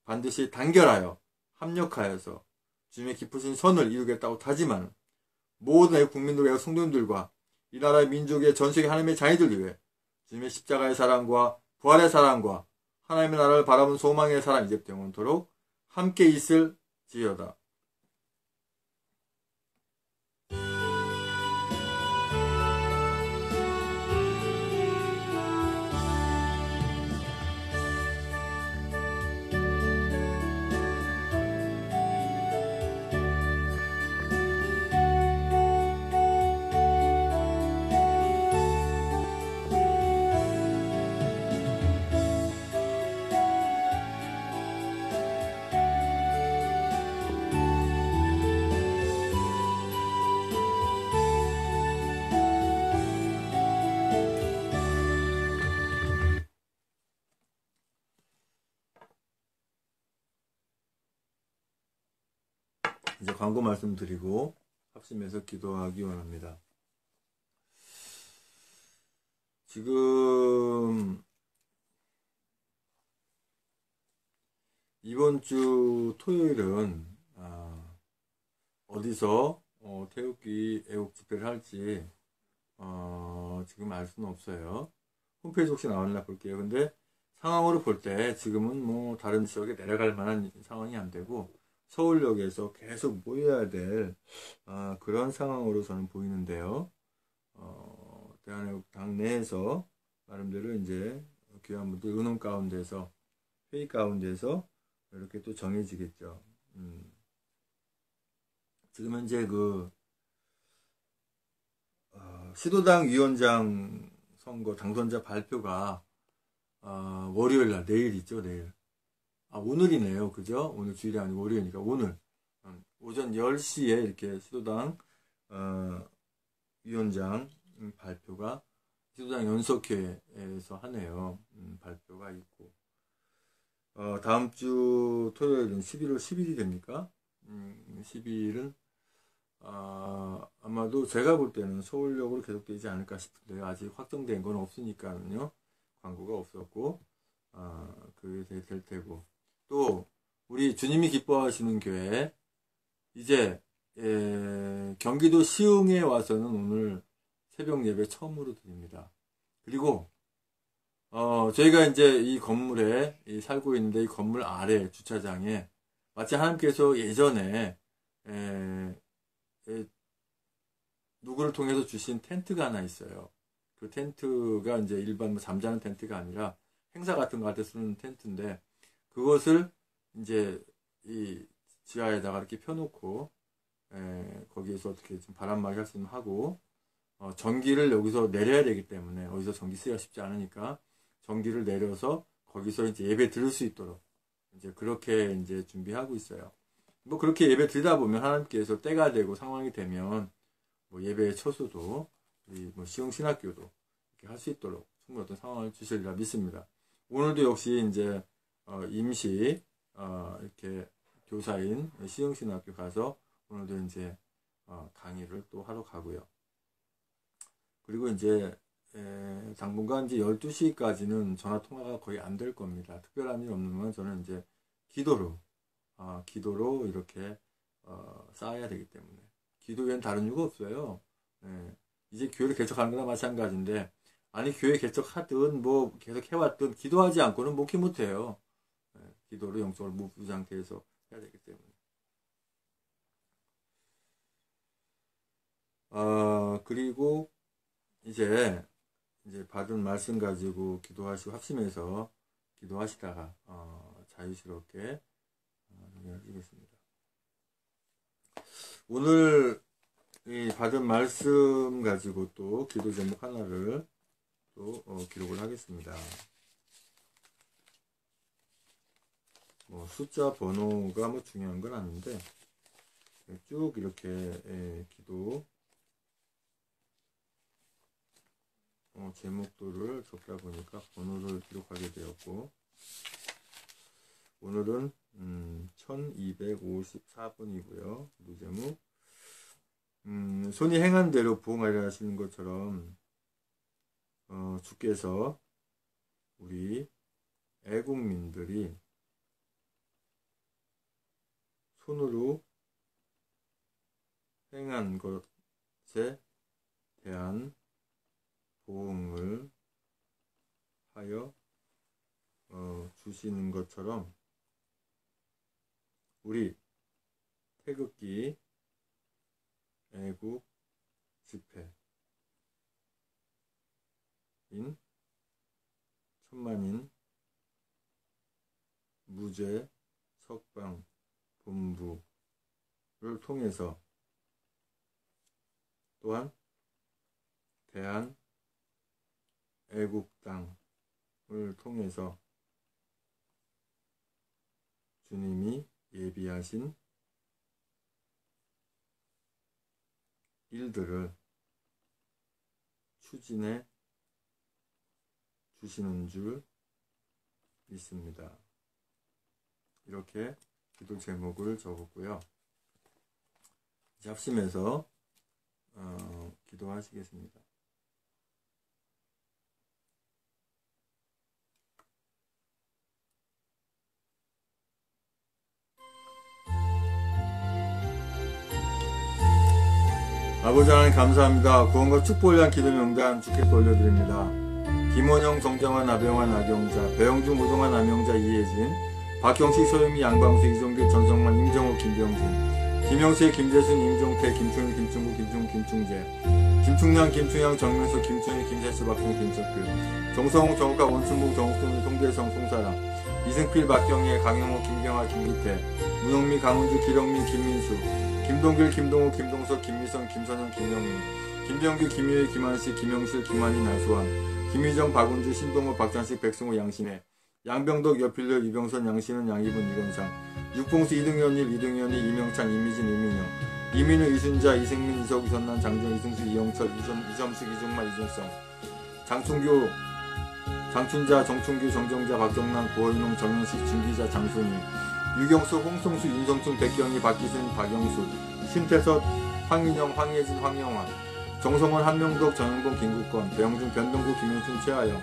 반드시 단결하여 합력하여서 주님의 깊으신 선을 이루겠다고 다짐하는 모든 애국 국민들, 애국 성도님들과 이 나라의 민족의 전 세계 하나님의 자녀들 위해 주님의 십자가의 사랑과 부활의 사랑과 하나님의 나라를 바라보는 소망의 사랑 이제부터 영원토록 함께 있을지어다. 이제 광고 말씀드리고 합심해서 기도하기 원합니다. 지금 이번 주 토요일은 어디서 태극기 애국 집회를 할지 지금 알 수는 없어요. 홈페이지 혹시 나왔나 볼게요. 근데 상황으로 볼 때 지금은 뭐 다른 지역에 내려갈 만한 상황이 안 되고 서울역에서 계속 모여야 될 그런 상황으로 저는 보이는데요. 대한애국당 내에서 나름대로 이제 귀한 분들 의논 가운데서 회의 가운데서 이렇게 또 정해지겠죠. 지금 현재 그 시도당 위원장 선거 당선자 발표가 월요일날 내일이죠. 내일. 오늘이네요. 그죠? 오늘 주일이 아니고 월요일이니까 오늘 오전 10시에 이렇게 시도당 위원장 발표가 시도당 연석회에서 하네요. 발표가 있고 다음 주 토요일은 11월 10일이 됩니까? 12일은 아마도 제가 볼 때는 서울역으로 계속되지 않을까 싶은데요. 아직 확정된 건 없으니까는요. 광고가 없었고 그게 될 테고 또 우리 주님이 기뻐하시는 교회 이제 경기도 시흥에 와서는 오늘 새벽 예배 처음으로 드립니다. 그리고 저희가 이제 이 건물에 살고 있는데 이 건물 아래 주차장에 마치 하나님께서 예전에 누구를 통해서 주신 텐트가 하나 있어요. 그 텐트가 이제 일반 잠자는 텐트가 아니라 행사 같은 거 할 때 쓰는 텐트인데 그것을 이제 이 지하에다가 이렇게 펴놓고 거기에서 어떻게 좀 바람막이 할 수 있는 하고 전기를 여기서 내려야 되기 때문에 어디서 전기 쓰기가 쉽지 않으니까 전기를 내려서 거기서 이제 예배 드릴 수 있도록 이제 그렇게 이제 준비하고 있어요. 뭐 그렇게 예배 드리다 보면 하나님께서 때가 되고 상황이 되면 뭐 예배의 처소도 우리 뭐 시흥신학교도 이렇게 할 수 있도록 충분히 어떤 상황을 주시리라 믿습니다. 오늘도 역시 이제 임시 이렇게 교사인 시흥신학교 가서 오늘도 이제 강의를 또 하러 가고요. 그리고 이제 당분간 이제 12시까지는 전화 통화가 거의 안 될 겁니다. 특별한 일 없는 건 저는 이제 기도로 이렇게 쌓아야 되기 때문에, 기도 외엔 다른 이유가 없어요. 이제 교회를 개척하는 거나 마찬가지인데, 아니 교회 개척하든 뭐 계속 해왔든 기도하지 않고는 목회 못해요. 기도로 영적으로 무부 상태에서 해야 되기 때문에. 그리고 이제 받은 말씀 가지고 기도하시고 합심해서 기도하시다가 자유스럽게 하시겠습니다. 오늘 이 받은 말씀 가지고 또 기도 제목 하나를 또 기록을 하겠습니다. 뭐 숫자 번호가 뭐 중요한 건 아닌데 쭉 이렇게 기도 제목들을 적다 보니까 번호를 기록하게 되었고, 오늘은 1254번이고요. 기도 제목 손이 행한 대로 부응하려 하시는 것처럼 주께서 우리 애국민들이 손으로 행한 것에 대한 보응을 하여 주시는 것처럼 우리 태극기 애국 집회인 천만인 무죄 석방 본부를 통해서 또한 대한 애국당을 통해서 주님이 예비하신 일들을 추진해 주시는 줄 믿습니다. 이렇게 기도 제목을 적었고요. 이제 합심해서 기도하시겠습니다. 아버지 하나님 감사합니다. 구원과 축복을 위한 기도 명단 주께 돌려드립니다. 김원영, 정정환, 나병환, 나경자, 배영중, 우동환, 남영자, 이혜진, 박경식, 소영미, 양방수, 이종길, 전성만, 임정호, 김병진, 김영세, 김재순, 임종태, 김충일, 김충구, 김충재, 김충량, 김충양, 정민수, 김충일, 김세수, 박승희, 김석규, 정성호, 정욱학, 원춘목, 정욱순, 송대성, 송사랑, 이승필, 박경혜, 강영호, 김경아, 김기태, 문홍미, 강은주, 기령민, 김민수, 김동길, 김동호, 김동석, 김미성, 김선영, 김영민, 김병규, 김유희, 김한식, 김영실, 김한희, 나수환, 김희정, 박은주, 신동호, 박찬식, 백승호, 양신혜, 양병덕, 여필려, 유병선, 양신은, 양희분, 이건상, 육봉수, 이등현일, 이등현이, 이명찬, 이미진, 이민영, 이민우, 이순자, 이승민, 이석우, 전난, 장정, 이승수, 이영철, 이점숙, 이종만, 이준성, 장충교, 장춘자, 정충규, 정정자, 박정남, 고현웅, 정현식, 진기자, 장순희, 유경수, 홍성수, 윤성춘, 백경희, 박기순, 박영수, 신태섭, 황인영, 황예진, 황영환, 정성원, 한명덕, 전영봉, 김국건, 배영준, 변동구, 김영순, 최하영,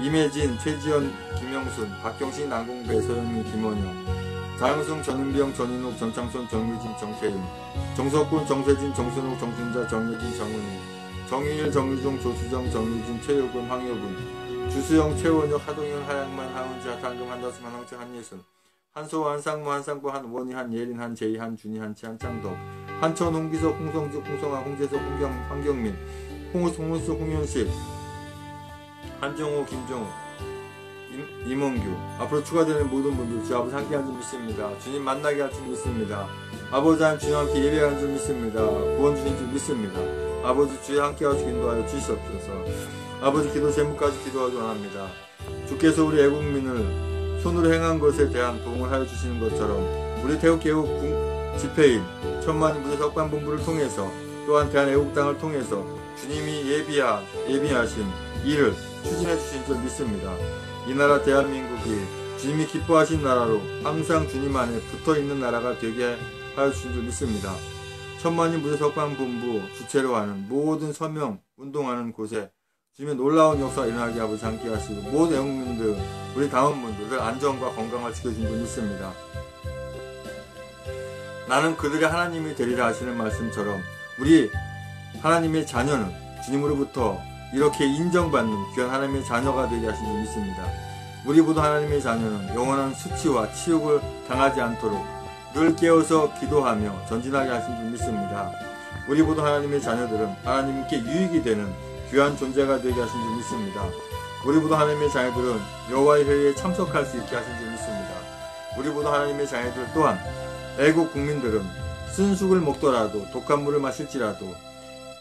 임혜진, 최지연, 김영순, 박경신, 남궁배, 서영민, 김원영, 자영승, 전은병, 전인욱, 전창선, 정유진, 정태윤, 정석군, 정세진, 정순욱, 정순자, 정유진, 정은희, 정희일, 정유종, 조수정, 정유진, 최효근, 황효근, 주수영, 최원혁, 하동현, 하양만, 하은지, 한동, 한다스, 한왕채, 한예순, 한소호, 한상무, 한상구, 한원희, 한예린, 한재희, 한준희, 한치, 한창덕, 한천, 홍기석, 홍성주, 홍성아, 홍재석, 황경민, 홍우수, 홍현식, 한정호, 김정우, 임원규, 앞으로 추가되는 모든 분들 주 아버지 함께 한 줄 믿습니다. 주님 만나게 할 줄 믿습니다. 아버지 하나님 주님 함께 예배하는 줄 믿습니다. 구원 주신 줄 믿습니다. 아버지 주에 함께 하시기 인도하여 주시옵소서. 아버지 기도 제목까지 기도하기 원합니다. 주께서 우리 애국민을 손으로 행한 것에 대한 도움을 하여 주시는 것처럼 우리 태국개국 집회인 천만 무대 석방본부를 통해서 또한 대한애국당을 통해서 주님이 예비하신 일을 추진해 주신 줄 믿습니다. 이 나라 대한민국이 주님이 기뻐하신 나라로 항상 주님 안에 붙어있는 나라가 되게 하여 주신 줄 믿습니다. 천만인 무료석방본부 주체로 하는 모든 서명 운동하는 곳에 주님의 놀라운 역사가 일어나게 아버지 함께 하시고 모든 애국민들, 우리 당원분들 안전과 건강을 지켜주신 줄 믿습니다. 나는 그들의 하나님이 되리라 하시는 말씀처럼 우리 하나님의 자녀는 주님으로부터 이렇게 인정받는 귀한 하나님의 자녀가 되게 하신 줄 믿습니다. 우리 모두 하나님의 자녀는 영원한 수치와 치욕을 당하지 않도록 늘 깨어서 기도하며 전진하게 하신 줄 믿습니다. 우리 모두 하나님의 자녀들은 하나님께 유익이 되는 귀한 존재가 되게 하신 줄 믿습니다. 우리 모두 하나님의 자녀들은 여호와의 회의에 참석할 수 있게 하신 줄 믿습니다. 우리 모두 하나님의 자녀들 또한 애국 국민들은 쓴죽을 먹더라도 독한 물을 마실지라도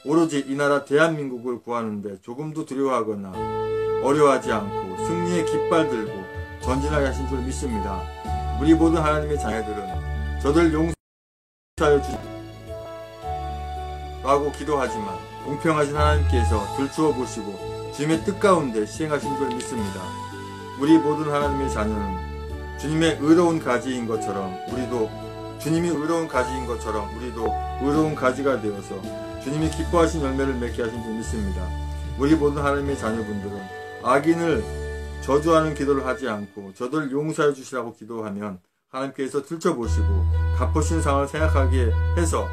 오로지 이 나라 대한민국을 구하는데 조금도 두려워하거나 어려워하지 않고 승리의 깃발 들고 전진하게 하신 줄 믿습니다. 우리 모든 하나님의 자녀들은 저들 용서하여 주라고 기도하지만 공평하신 하나님께서 들추어 보시고 주님의 뜻 가운데 시행하신 줄 믿습니다. 우리 모든 하나님의 자녀는 주님의 의로운 가지인 것처럼 주님이 의로운 가지인 것처럼 우리도 의로운 가지가 되어서 주님이 기뻐하신 열매를 맺게 하신 줄 믿습니다. 우리 모든 하나님의 자녀분들은 악인을 저주하는 기도를 하지 않고 저들 용서해 주시라고 기도하면 하나님께서 들춰보시고 갚으신 상황을 생각하게 해서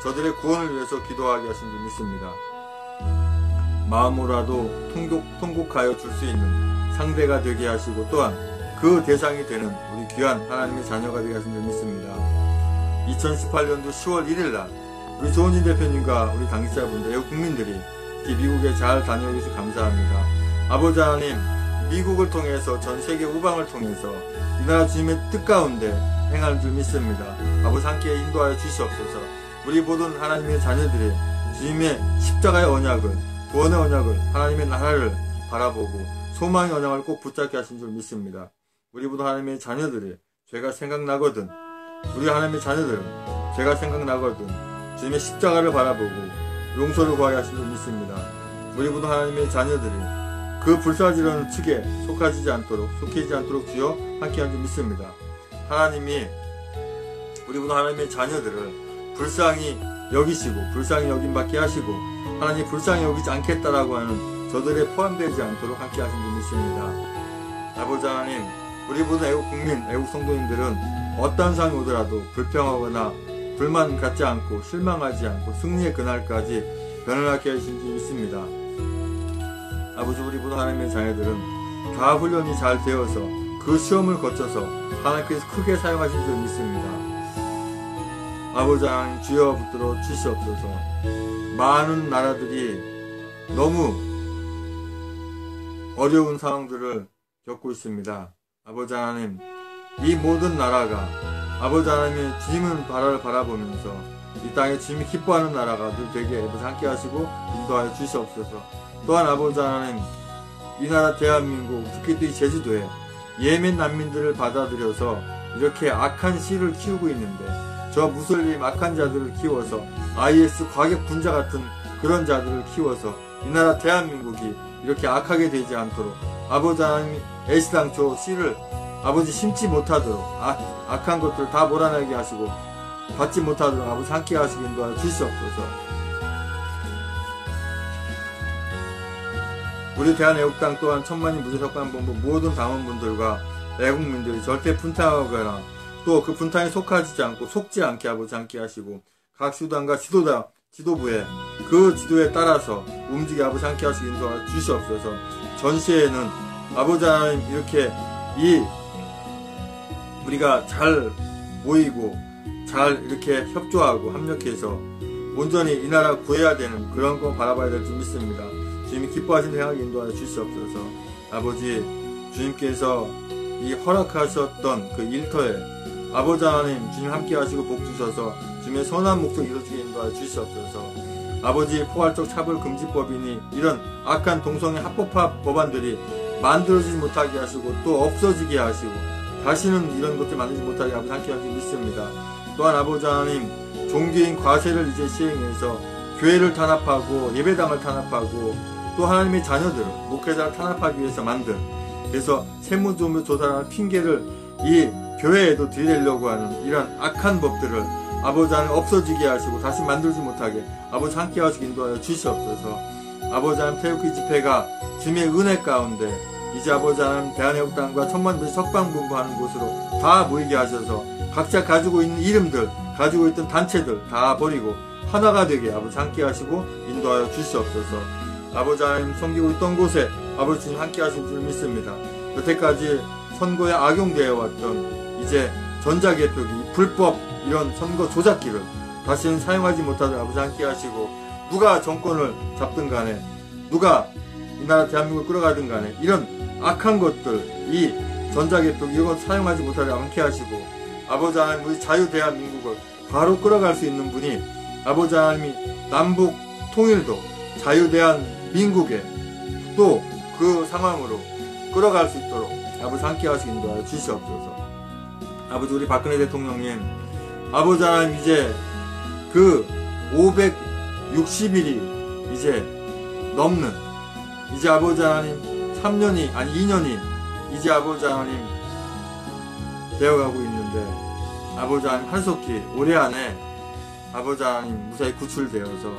저들의 구원을 위해서 기도하게 하신 줄 믿습니다. 마음으로라도 통곡하여 줄 수 있는 상대가 되게 하시고 또한 그 대상이 되는 우리 귀한 하나님의 자녀가 되게 하신 줄 믿습니다. 2018년도 10월 1일날 우리 조은진 대표님과 우리 당직자분들, 애국 국민들이 미국에 잘 다녀오기 위해서 감사합니다. 아버지 하나님, 미국을 통해서 전 세계 우방을 통해서 이 나라 주님의 뜻 가운데 행할 줄 믿습니다. 아버지 함께 인도하여 주시옵소서. 우리 모든 하나님의 자녀들이 주님의 십자가의 언약을, 구원의 언약을, 하나님의 나라를 바라보고 소망의 언약을 꼭 붙잡게 하신 줄 믿습니다. 우리 모든 하나님의 자녀들이 죄가 생각나거든, 우리 하나님의 자녀들은 죄가 생각나거든 주님의 십자가를 바라보고 용서를 구하게 하신 줄 믿습니다. 우리 모든 하나님의 자녀들이 그 불사지르는 측에 속해지지 않도록 주여 함께한 줄 믿습니다. 하나님이 우리 모든 하나님의 자녀들을 불쌍히 여기시고 불쌍히 여김받게 하시고 하나님 불쌍히 여기지 않겠다라고 하는 저들에 포함되지 않도록 함께 하신 줄 믿습니다. 아버지 하나님, 우리 모든 애국 국민, 애국 성도님들은 어떤 상황이 오더라도 불평하거나 불만 갖지 않고 실망하지 않고 승리의 그날까지 변화하게 하신 줄 믿습니다. 아버지, 우리 모든 하나님의 자녀들은 다 훈련이 잘 되어서 그 시험을 거쳐서 하나님께서 크게 사용하신 줄 믿습니다. 아버지 하나님, 주여 붙들어 주시옵소서. 많은 나라들이 너무 어려운 상황들을 겪고 있습니다. 아버지 하나님, 이 모든 나라가 아버지 하나님의 주님은 나라를 바라보면서 이 땅에 주님이 기뻐하는 나라가 늘 되게 아버지 함께 하시고 인도하여 주시옵소서. 또한 아버지 하나님, 이 나라 대한민국, 특히 또 이 제주도에 예멘 난민들을 받아들여서 이렇게 악한 씨를 키우고 있는데 저 무슬림 악한 자들을 키워서 IS 과격 군자 같은 그런 자들을 키워서 이 나라 대한민국이 이렇게 악하게 되지 않도록 아버지 하나님 애시당초 씨를 아버지 심지 못하도록 악한 것들을 다 몰아내게 하시고 받지 못하도록 아버지 함께 하시기 인도하여 주시옵소서. 우리 대한애국당 또한 천만인 무료석방본부 모든 당원분들과 애국민들이 절대 분탕하거나 또 그 분탕에 속지 않게 아버지 함께 하시고 각 수당과 지도부에 그 지도에 따라서 움직여 아버지 함께 하시기 인도하여 주시옵소서. 전시회에는 아버지 하나님 이렇게 우리가 잘 모이고 잘 이렇게 협조하고 합력해서 온전히 이 나라 구해야 되는 그런 거 바라봐야 될 줄 믿습니다. 주님이 기뻐하신 행하게 인도하여 주시옵소서. 아버지, 주님께서 이 허락하셨던 그 일터에 아버지 하나님 주님 함께 하시고 복 주셔서 주님의 선한 목적 이루어지게 인도하여 주시옵소서. 아버지, 포괄적 차별금지법이니 이런 악한 동성애 합법화 법안들이 만들어지지 못하게 하시고 또 없어지게 하시고 다시는 이런 것들 만들지 못하게 아버지 함께 하시고 믿습니다. 또한 아버지 하나님, 종교인 과세를 이제 시행해서 교회를 탄압하고 예배당을 탄압하고 또 하나님의 자녀들, 목회자를 탄압하기 위해서 만든 그래서 세무조사라는 핑계를 이 교회에도 들이대려고 하는 이런 악한 법들을 아버지 하나님 없어지게 하시고 다시 만들지 못하게 아버지 함께 하시고 인도하여 주시옵소서. 아버지 하나님 태극기 집회가 주님의 은혜 가운데 이제 아버지 하나님 대한애국당과 천만도시 석방분부하는 곳으로 다 모이게 하셔서 각자 가지고 있는 이름들, 가지고 있던 단체들 다 버리고 하나가 되게 아버지 함께 하시고 인도하여 주시옵소서. 아버지 하나님 섬기고 있던 곳에 아버지 주님 함께 하신 줄 믿습니다. 여태까지 선거에 악용되어 왔던 이제 전자개표기, 불법 이런 선거 조작기를 다시는 사용하지 못하도록 아버지 함께 하시고, 누가 정권을 잡든 간에 누가 이 나라 대한민국을 끌어가든 간에 이런 악한 것들, 이 전자개표기 이건 사용하지 못하도록 함께 하시고, 아버지 하나님 우리 자유대한민국을 바로 끌어갈 수 있는 분이 아버지 하나님이 남북 통일도 자유대한민국에 또 그 상황으로 끌어갈 수 있도록 아버지 함께 하시고 인도하여 주시옵소서. 아버지 우리 박근혜 대통령님, 아버지 하나님 이제 그 560일이 이제 넘는, 이제 아버지 하나님 3년이 아니 2년이 이제 아버지 하나님 되어가고 있는데, 아버지 하나님 한속히 올해 안에 아버지 하나님 무사히 구출되어서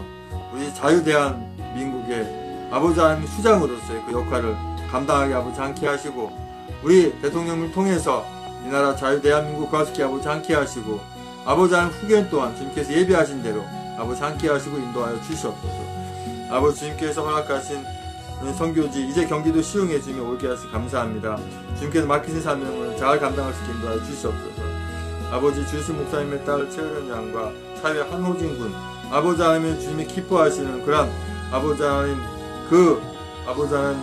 우리 자유대한민국의 아버지 하나님 수장으로서의 그 역할을 감당하게 아버지 함께 하시고, 우리 대통령을 통해서 이 나라 자유대한민국 가수께 아버지 함께 하시고, 아버지 하나님 후견 또한 주님께서 예비하신 대로 아버지 함께 하시고 인도하여 주시옵소서. 아버지 주님께서 허락하신 선교지 이제 경기도 시흥에 주님이 올게 하시 감사합니다. 주님께서 맡기신 사명을 잘 감당할 수 있게 인도하여 주시옵소서. 아버지 주신 목사님의 딸 최은현 양과 사회 한호진 군, 아버지 하나님 주님이 기뻐하시는 그런 아버지 하나님 그 아버지 하나님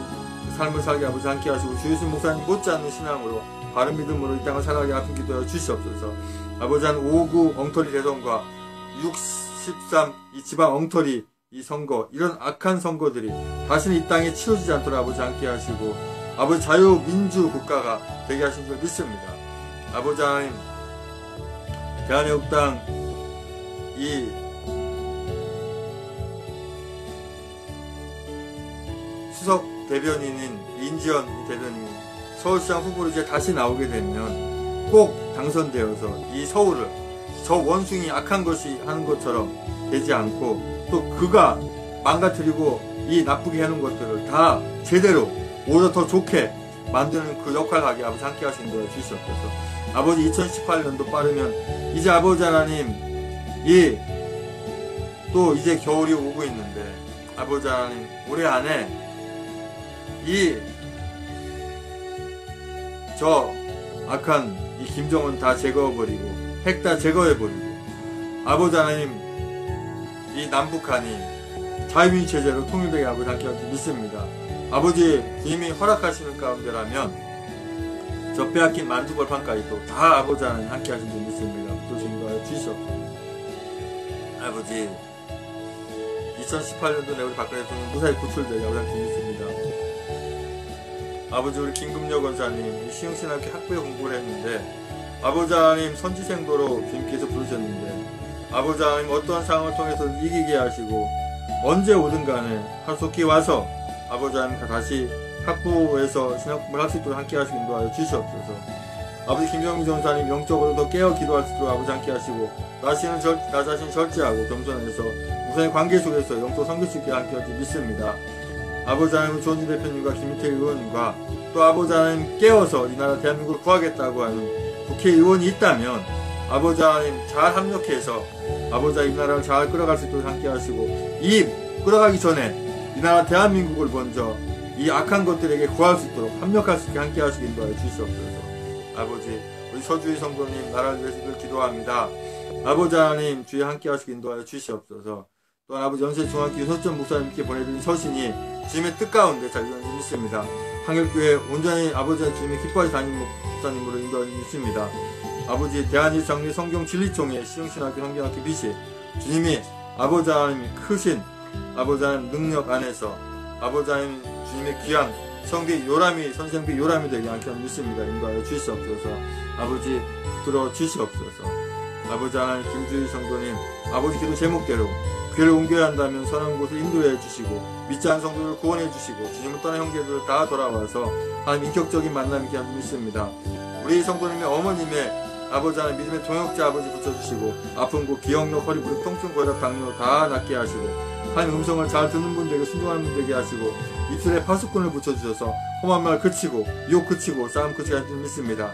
삶을 살게 아버지 함께 하시고, 주신 목사님 못지않는 신앙으로 바른 믿음으로 이 땅을 살아가게 아픈 기도하여 주시옵소서. 아버지 하나님 5.9 엉터리 대선과 6.13 이 지방 엉터리 이 선거, 이런 악한 선거들이 다시는 이 땅에 치러지지 않도록 아버지 함께 하시고, 아버지 자유민주 국가가 되게 하신 줄 믿습니다. 아버지 하나님 대한애국당 이 수석 대변인인 인지연 대변인이 서울시장 후보로 이제 다시 나오게 되면 꼭 당선되어서 이 서울을 저 원숭이 악한 것이 하는 것처럼 되지 않고, 또 그가 망가뜨리고 이 나쁘게 하는 것들을 다 제대로 오히려 더 좋게 만드는 그 역할을 하게 아버지 함께 하신 거에 주시옵소서. 아버지 2018년도 빠르면 이제 아버지 하나님 또 이제 겨울이 오고 있는데, 아버지 하나님 올해 안에 저 악한 이 김정은 다 제거해버리고 핵 다 제거해버리고, 아버지 하나님 이 남북한이 자유민주 체제로 통일되게 아버지 함께 하시 믿습니다. 아버지 주님이 허락하시는 가운데라면 저 빼앗긴 만주벌판까지도 다 아버지 하나님 함께 하신 줄 믿습니다. 또 주님과 주시옵소서. 아버지 2018년도 내 우리 박근혜 대통령 무사히 구출되게 아버지 함께 믿습니다. 아버지 우리 김금여 권사님 시흥신학교 학부에 공부를 했는데, 아버지 하나님 선지생도로 주님께서 부르셨는데, 아버지 하나님 어떠한 상황을 통해서 이기게 하시고 언제 오든 간에 하속히 와서 아버지 하나님 다시 학부에서 신학 공부를 할 수 있도록 함께 하시고 인도하여 주시옵소서. 아버지 김정민 전사님 영적으로 더 깨어 기도할 수 있도록 아버지 함께 하시고, 나 자신 절제하고 겸손해서 우선의 관계 속에서 영적 섬길 수 있게 함께 하시 믿습니다. 아버지 하나님 조원진 대표님과 김민태 의원님과 또 아버지 하나님 깨어서 이 나라 대한민국을 구하겠다고 하는 국회의원이 있다면 아버지 하나님 잘 합력해서 아버지 하나님 이 나라를 잘 끌어갈 수 있도록 함께 하시고, 이 끌어가기 전에 이 나라 대한민국을 먼저 이 악한 것들에게 구할 수 있도록 합력할 수 있게 함께 하시고 인도하여 주시옵소서. 아버지 우리 서주희 성도님 나라를 위해서 늘 기도합니다. 아버지 하나님 주의 함께 하시고 인도하여 주시옵소서. 또한 아버지 연세중학교 윤석전 목사님께 보내드린 서신이 주님의 뜻 가운데 잘 이루어질 줄 믿습니다. 한결교회 온전히 아버지 주님의 기뻐하시 담임 목사님으로 인도하여 믿습니다. 아버지 대한일정리 성경 진리총회 시흥신학교 성경학교 비시 주님이 아버지 하나님이 크신 아버지 하나님 능력 안에서 아버지 하나님 주님의 귀한 성비 요람이 선생비 요람이 되게 함께 믿습니다. 인도하여 주시옵소서. 아버지 붙들어 주시옵소서. 아버지 하나님 김주희 성도님 아버지 기도 제목대로 교회를 옮겨야 한다면 선한 곳을 인도해 주시고 믿지 않은 성도를 구원해 주시고 주님을 떠난 형제들 다 돌아와서 하나님 인격적인 만남이 있게 하는 믿습니다. 우리 성도님의 어머님의 아버지 하나님 믿음의 동역자 아버지 붙여주시고 아픈 곳 기억력 허리 무릎 통증 고혈압 당뇨 다 낫게 하시고 하나님 음성을 잘 듣는 분들에게 순종하는 분들에게 하시고 입술에 파수꾼을 붙여주셔서 험한 말 그치고 유혹 그치고 싸움 그치게 하는 줄 믿습니다.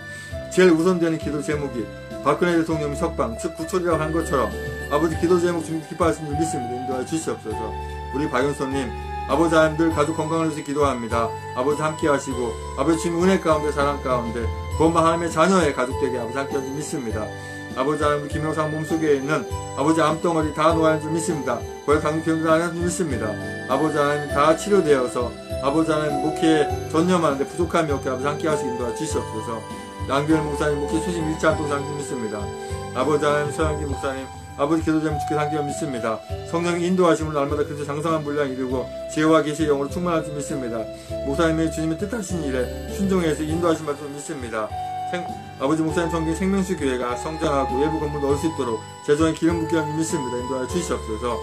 제일 우선되는 기도 제목이 박근혜 대통령이 석방 즉 구출이라고 한 것처럼 아버지 기도 제목 주님 기뻐하시는 줄 믿습니다. 인도하여 주시옵소서. 우리 박윤서님 아버지 하나님 늘 가족 건강을 위해서 기도합니다. 아버지 함께 하시고 아버지 주님 은혜 가운데 사랑 가운데 구원받은 하나님의 자녀의 가족되게 아버지 함께 하는 줄 믿습니다. 아버지 하나님 김영상 몸속에 있는 아버지 암덩어리 다 놓아야 줄 믿습니다. 고혈 당뇨 병도 안 하는 줄 믿습니다. 아버지 하나님 다 치료되어서 아버지 하나님 목회에 전념하는데 부족함이 없게 아버지 함께 하시기 인도하여 주시옵소서. 양교열 목사님 목회 수심 잃지 않도록 상주 믿습니다. 아버지 하나님 서영기 목사님 아버지 기도 제목 주께 상기하 믿습니다. 성령의 인도하심을 날마다 그리스도 장성한 분량 이루고 지혜와 계시의 영으로 충만할 줄 믿습니다. 목사님의 주님의 뜻하신 일에 순종해서 인도하심 받을 줄 믿습니다. 아버지 목사님 성경 생명수 교회가 성장하고 외부 건물 넣을 수 있도록 재정의 기름 붓게 하는 줄 믿습니다. 인도하여 주시옵소서.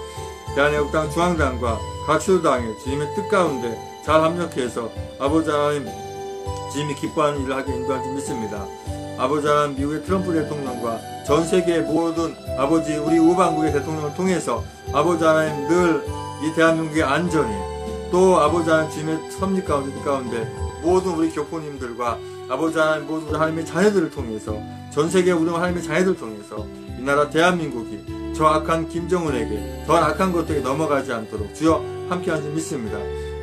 대한애국당 중앙당과 각 시도당에 주님의 뜻 가운데 잘 합력해서 아버지 하나님 주님이 기뻐하는 일을 하게 인도할 줄 믿습니다. 아버지 하나님 미국의 트럼프 대통령과 전 세계의 모든 아버지 우리 우방국의 대통령을 통해서 아버지 하나님 늘 이 대한민국의 안전이 또 아버지 하나님 주님의 섭리 가운데 모든 우리 교포님들과 아버지 하나님 모든 하나님의 자녀들을 통해서 전 세계 우리 하나님의 자녀들을 통해서 이 나라 대한민국이 저 악한 김정은에게 더 악한 것들에게 넘어가지 않도록 주여 함께하는 줄 믿습니다.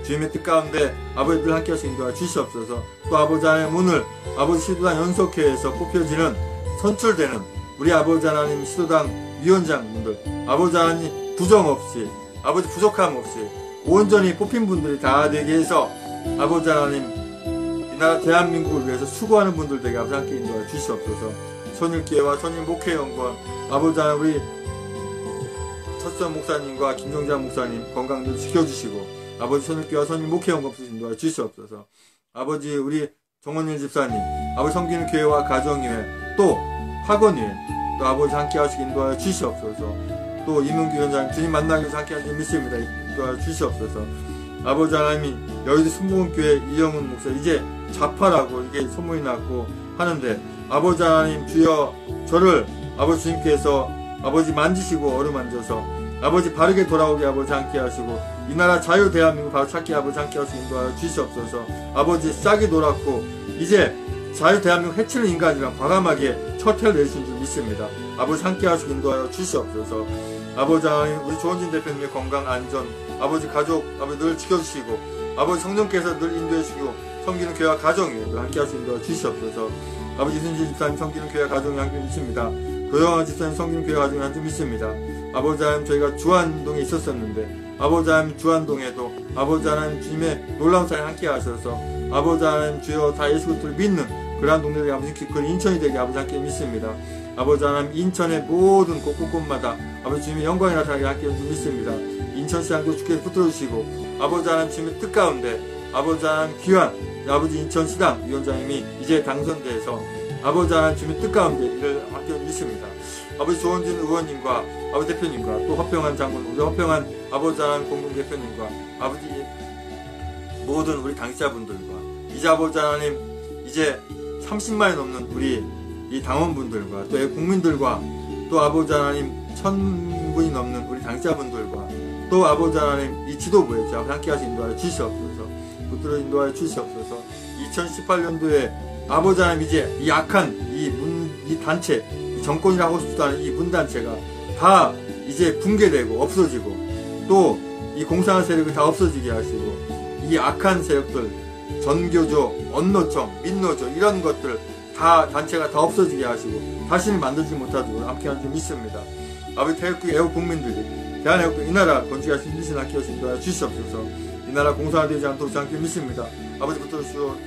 주님의 뜻 가운데 아버지들 함께 하시고 인도하여 주시옵소서. 또 아버지 하나님 오늘 아버지 시도당 연석회에서 뽑혀지는 선출되는 우리 아버지 하나님 시도당 위원장분들 아버지 하나님 부정 없이 아버지 부족함 없이 온전히 뽑힌 분들이 다 되게 해서 아버지 하나님 이 나라 대한민국을 위해서 수고하는 분들 되게 아버지 함께 인도하여 주시옵소서. 선일교회와 선일목회연구원 아버지 하나님 우리 첫선 목사님과 김정자 목사님 건강 늘 지켜주시고 아버지 선일교회와 선일목회연구원 인도하여 주시옵소서. 아버지 우리 정원일 집사님 아버지 섬기는 교회와 가정위회 또 학원위회 또 아버지 함께 하시기 인도하여 주시옵소서. 또 이문규 위원장님 주님 만나기 위해서 함께 하시는 믿습니다. 인도하여 주시옵소서. 아버지 하나님이 여의도 순복음교회 이영훈 목사 이제 좌파라고 이게 소문이 났고 하는데 아버지 하나님 주여 저를 아버지 주님께서 아버지 만지시고 어루만져서 아버지 바르게 돌아오게 아버지 함께 하시고 이 나라 자유 대한민국 바로 찾게 아버지 함께 하시고 인도하여 주시옵소서. 아버지 싹이 돌았고 이제 자유 대한민국 해치는 인간이랑 과감하게 철퇴를 내주신 줄 믿습니다. 아버지 함께 하시고 인도하여 주시옵소서. 아버지 하나님 우리 조원진 대표님의 건강 안전 아버지 가족 아버지 늘 지켜주시고 아버지 성령께서 늘 인도해 주시고 섬기는 교회와 가정에 함께 하시고 인도하여 주시옵소서. 아버지 이순실 집사님 섬기는 교회와 가정에 함께 믿습니다. 고영아 집사님 섬기는 교회와 가정에 함께 믿습니다. 아버지 하나님 저희가 주안동에 있었었는데 아버지 하나님 주안동에도 아버지 하나님 주님의 놀라운 사랑에 함께 하셔서 아버지 하나님 주여 다 예수 그리스도를 믿는 그러한 동네들이 아버지 그 인천이 되게 아버지 함께 믿습니다. 아버지 하나님 인천의 모든 곳곳곳마다 아버지 주님의 영광이 나타나게 함께 믿습니다. 인천시장도 주께서 붙들어주시고 아버지 하나님 주님의 뜻 가운데 아버지 하나님 귀한 아버지 인천시당 위원장님이 이제 당선돼서 아버지 하나님 주님의 뜻 가운데 이를 함께 믿습니다. 아버지 조원진 의원님과 아버지 대표님과 또 허평한 장군 우리 허평한 아버지 하나님 공동대표님과 아버지 모든 우리 당사자분들과 이제 아버지 하나님 이제 30만이 넘는 우리 이 당원분들과 또 국민들과 또 아버지 하나님 1000분이 넘는 우리 당사자분들과 또 아버지 하나님 이 지도부에 함께 하시 인도하여 주시옵소서. 붙들어 인도하여 주시옵소서. 2018년도에 아버지 하나님 이제 이 악한 이 단체 이 정권이라고 하고 싶지도 않은 이 문단체가 다 이제 붕괴되고 없어지고 또 이 공산화 세력이 다 없어지게 하시고 이 악한 세력들 전교조, 언노청, 민노조 이런 것들 다 단체가 다 없어지게 하시고 다시는 만들지 못하도록 함께 하는 줄 믿습니다. 아버지 태극기 애국 국민들이 대한애국이 이 나라 건축하신 미신 함께 하신 인도하여 주시옵소서. 이 나라 공산화되지 않도록 함께 믿습니다. 아버지 붙들어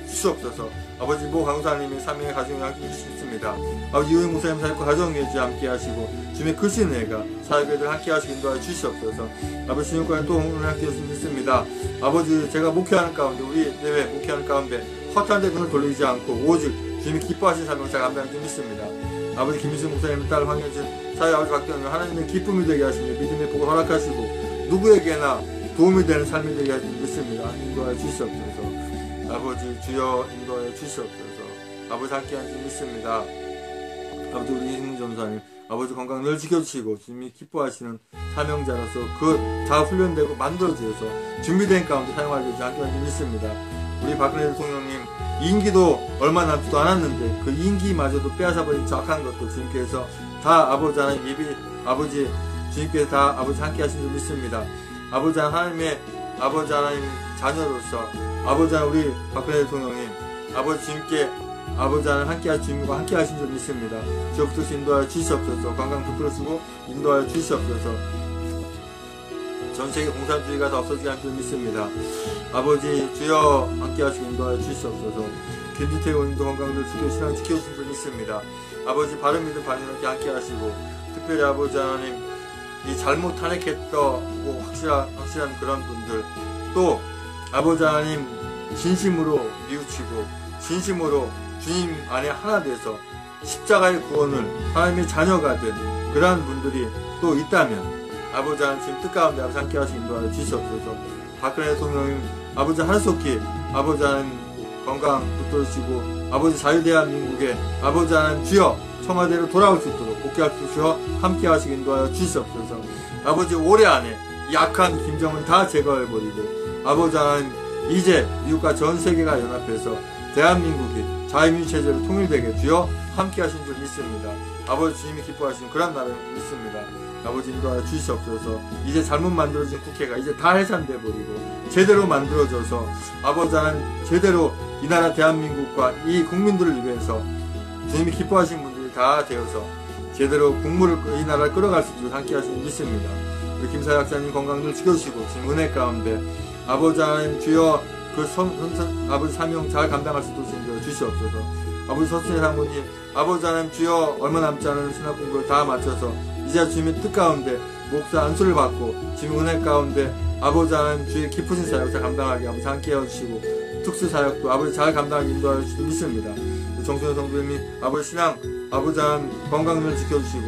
주시옵소서. 아버지 모 강사님의 사명의 가정에 함께 주시옵습니다. 아버지 유영 목사님 사역과 가정예지 함께 하시고 주님의 크신 애가 사역에들 함께 하시고 인도하여 주시옵소서. 아버지 신용과의 또 오늘 함께 하시고 믿습니다. 아버지 제가 목회하는 가운데 우리 내외 목회하는 가운데 허탄 데 눈을 돌리지 않고 오직 주님이 기뻐하신 사명을 잘 감당할 줄 믿습니다. 아버지 김미숙 목사님 딸 황현진 사회 아버지 박경영 하나님의 기쁨이 되게 하시며 믿음의 복을 허락하시고 누구에게나 도움이 되는 삶이 되게 하시며 믿습니다. 인도하여 주시옵소서. 아버지 주여 인도하여 주시옵소서. 아버지 함께한 줄 믿습니다. 아버지 우리 이승문 전사님 아버지 건강 늘 지켜주시고 주님이 기뻐하시는 사명자로서 그 다 훈련되고 만들어주셔서 준비된 가운데 사용하게 되지 함께한 줄 믿습니다. 우리 박근혜 대통령님 임기도 얼마 남지도 않았는데 그 임기마저도 빼앗아버린 저 악한 것도 주님께서 다 아버지 하나님 아버지 주님께서 다 아버지 함께 하신 줄 믿습니다. 아버지 하나님의 아버지 하나님 자녀로서 아버지 하나님 우리 박근혜 대통령님 아버지 주님께 아버지 하나님 함께 하신 주님과 함께 하신 줄 믿습니다. 주옵소서 인도하여 주시옵소서. 건강 붙들어주고 인도하여 주시옵소서. 전세계 공산주의가 다 없어지게 할 줄 믿습니다. 아버지 주여 함께 하시고 인도하여 주시옵소서. 김진태 의원님도 건강을 지켜 신앙 지켜주신 줄 믿습니다. 아버지 바른 믿음 바르게 함께 하시고 특별히 아버지 하나님 이 잘못 탄핵했다고 확실한 그런 분들 또 아버지 하나님 진심으로 뉘우치고 진심으로 주님 안에 하나 돼서 십자가의 구원을 하나님의 자녀가 된 그러한 분들이 또 있다면 아버지 하나님 지금 뜻가운데 아버지 함께 하시고 인도하여 주시옵소서. 박근혜 대통령님 아버지 하루속히 아버지 하나님 건강 붙들으시고 아버지 자유대한민국의 아버지 하나님 주여 청와대로 돌아올 수 있도록 복귀할 수 있어 함께 하시고 인도하여 주시옵소서. 아버지 올해 안에 약한 김정은 다 제거해버리고 아버지 하나님 이제 미국과 전 세계가 연합해서 대한민국이 자유민주체제로 통일되게 주여 함께 하신 줄 믿습니다. 아버지 주님이 기뻐하시는 그런 날을 믿습니다. 아버지 인도하여 주시옵소서. 이제 잘못 만들어진 국회가 이제 다 해산돼 버리고 제대로 만들어져서 아버지 하나님 제대로 이 나라 대한민국과 이 국민들을 위해서 주님이 기뻐하신 분들이 다 되어서 제대로 국물을 이 나라를 끌어갈 수 있도록 함께 하시는 믿습니다. 우리 김사 약사님 건강을 지켜주시고 지금 은혜 가운데 아버지 하나님 주여 그 아버지 사명 잘 감당할 수 있도록 주시옵소서. 아버지 서순애 사모님 아버지 하나님 주여 얼마 남지 않은 신학 공부를 다 마쳐서 이제 주님의 뜻 가운데 목사 안수를 받고 지금 은혜 가운데 아버지 하나님 주의 깊으신 사역 잘 감당하게 아버지 함께 해주시고 특수 사역도 아버지 잘 감당하게 인도하여 주시기 믿습니다. 정순현 성도님이 아버지 신앙 아버지 하나님 건강을 지켜주시고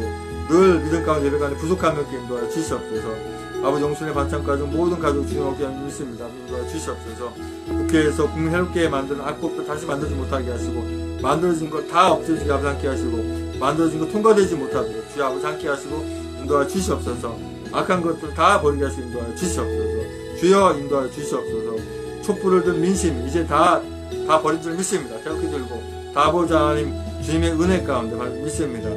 늘 믿음 가운데 예배 가운데 부족함이 없게 인도하여 주시옵소서. 아버지 영순의 반찬 가족 모든 가족 주님 없게 하는 믿습니다. 인도하여 주시옵소서. 국회에서 국민 해롭게 만드는 악법도 다시 만들지 못하게 하시고 만들어진 거 다 없어지게 아버지 함께 하시고 만들어진 거 통과되지 못하도록 주여 아버지 함께 하시고 인도하여 주시옵소서. 악한 것들 다 버리게 하시고 인도하여 주시옵소서. 주여 인도하여 주시옵소서. 촛불을 든 민심 이제 다 버린 줄 믿습니다. 태극기 들고 다 아버지 하나님 주님의 은혜 가운데 믿습니다.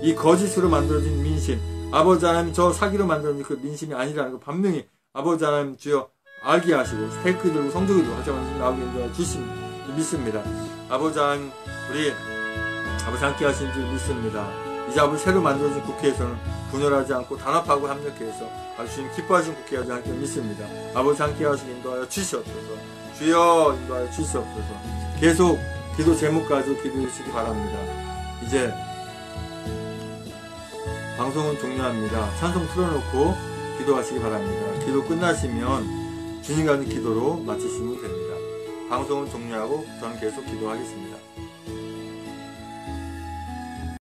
이 거짓으로 만들어진 민심 아버지 하나님 저 사기로 만들어진 그 민심이 아니라는 거 분명히 아버지 하나님 주여 알게 하시고 태극기 들고 성적이 들고 하자마자 나오게 인도하여 주십니다. 믿습니다. 아버지 하나님 우리 아버지 함께 하신 줄 믿습니다. 이제 아버지 새로 만들어진 국회에서는 분열하지 않고 단합하고 합력해서 아버지 주님 기뻐하신 국회하지 않게 믿습니다. 아버지 함께 하시고 인도하여 주시옵소서. 주여 인도하여 주시옵소서. 계속 기도 제목 가지고 기도해 주시기 바랍니다. 이제 방송은 종료합니다. 찬송 틀어놓고 기도하시기 바랍니다. 기도 끝나시면 주님 가는 기도로 마치시면 됩니다. 방송은 종료하고 저는 계속 기도하겠습니다.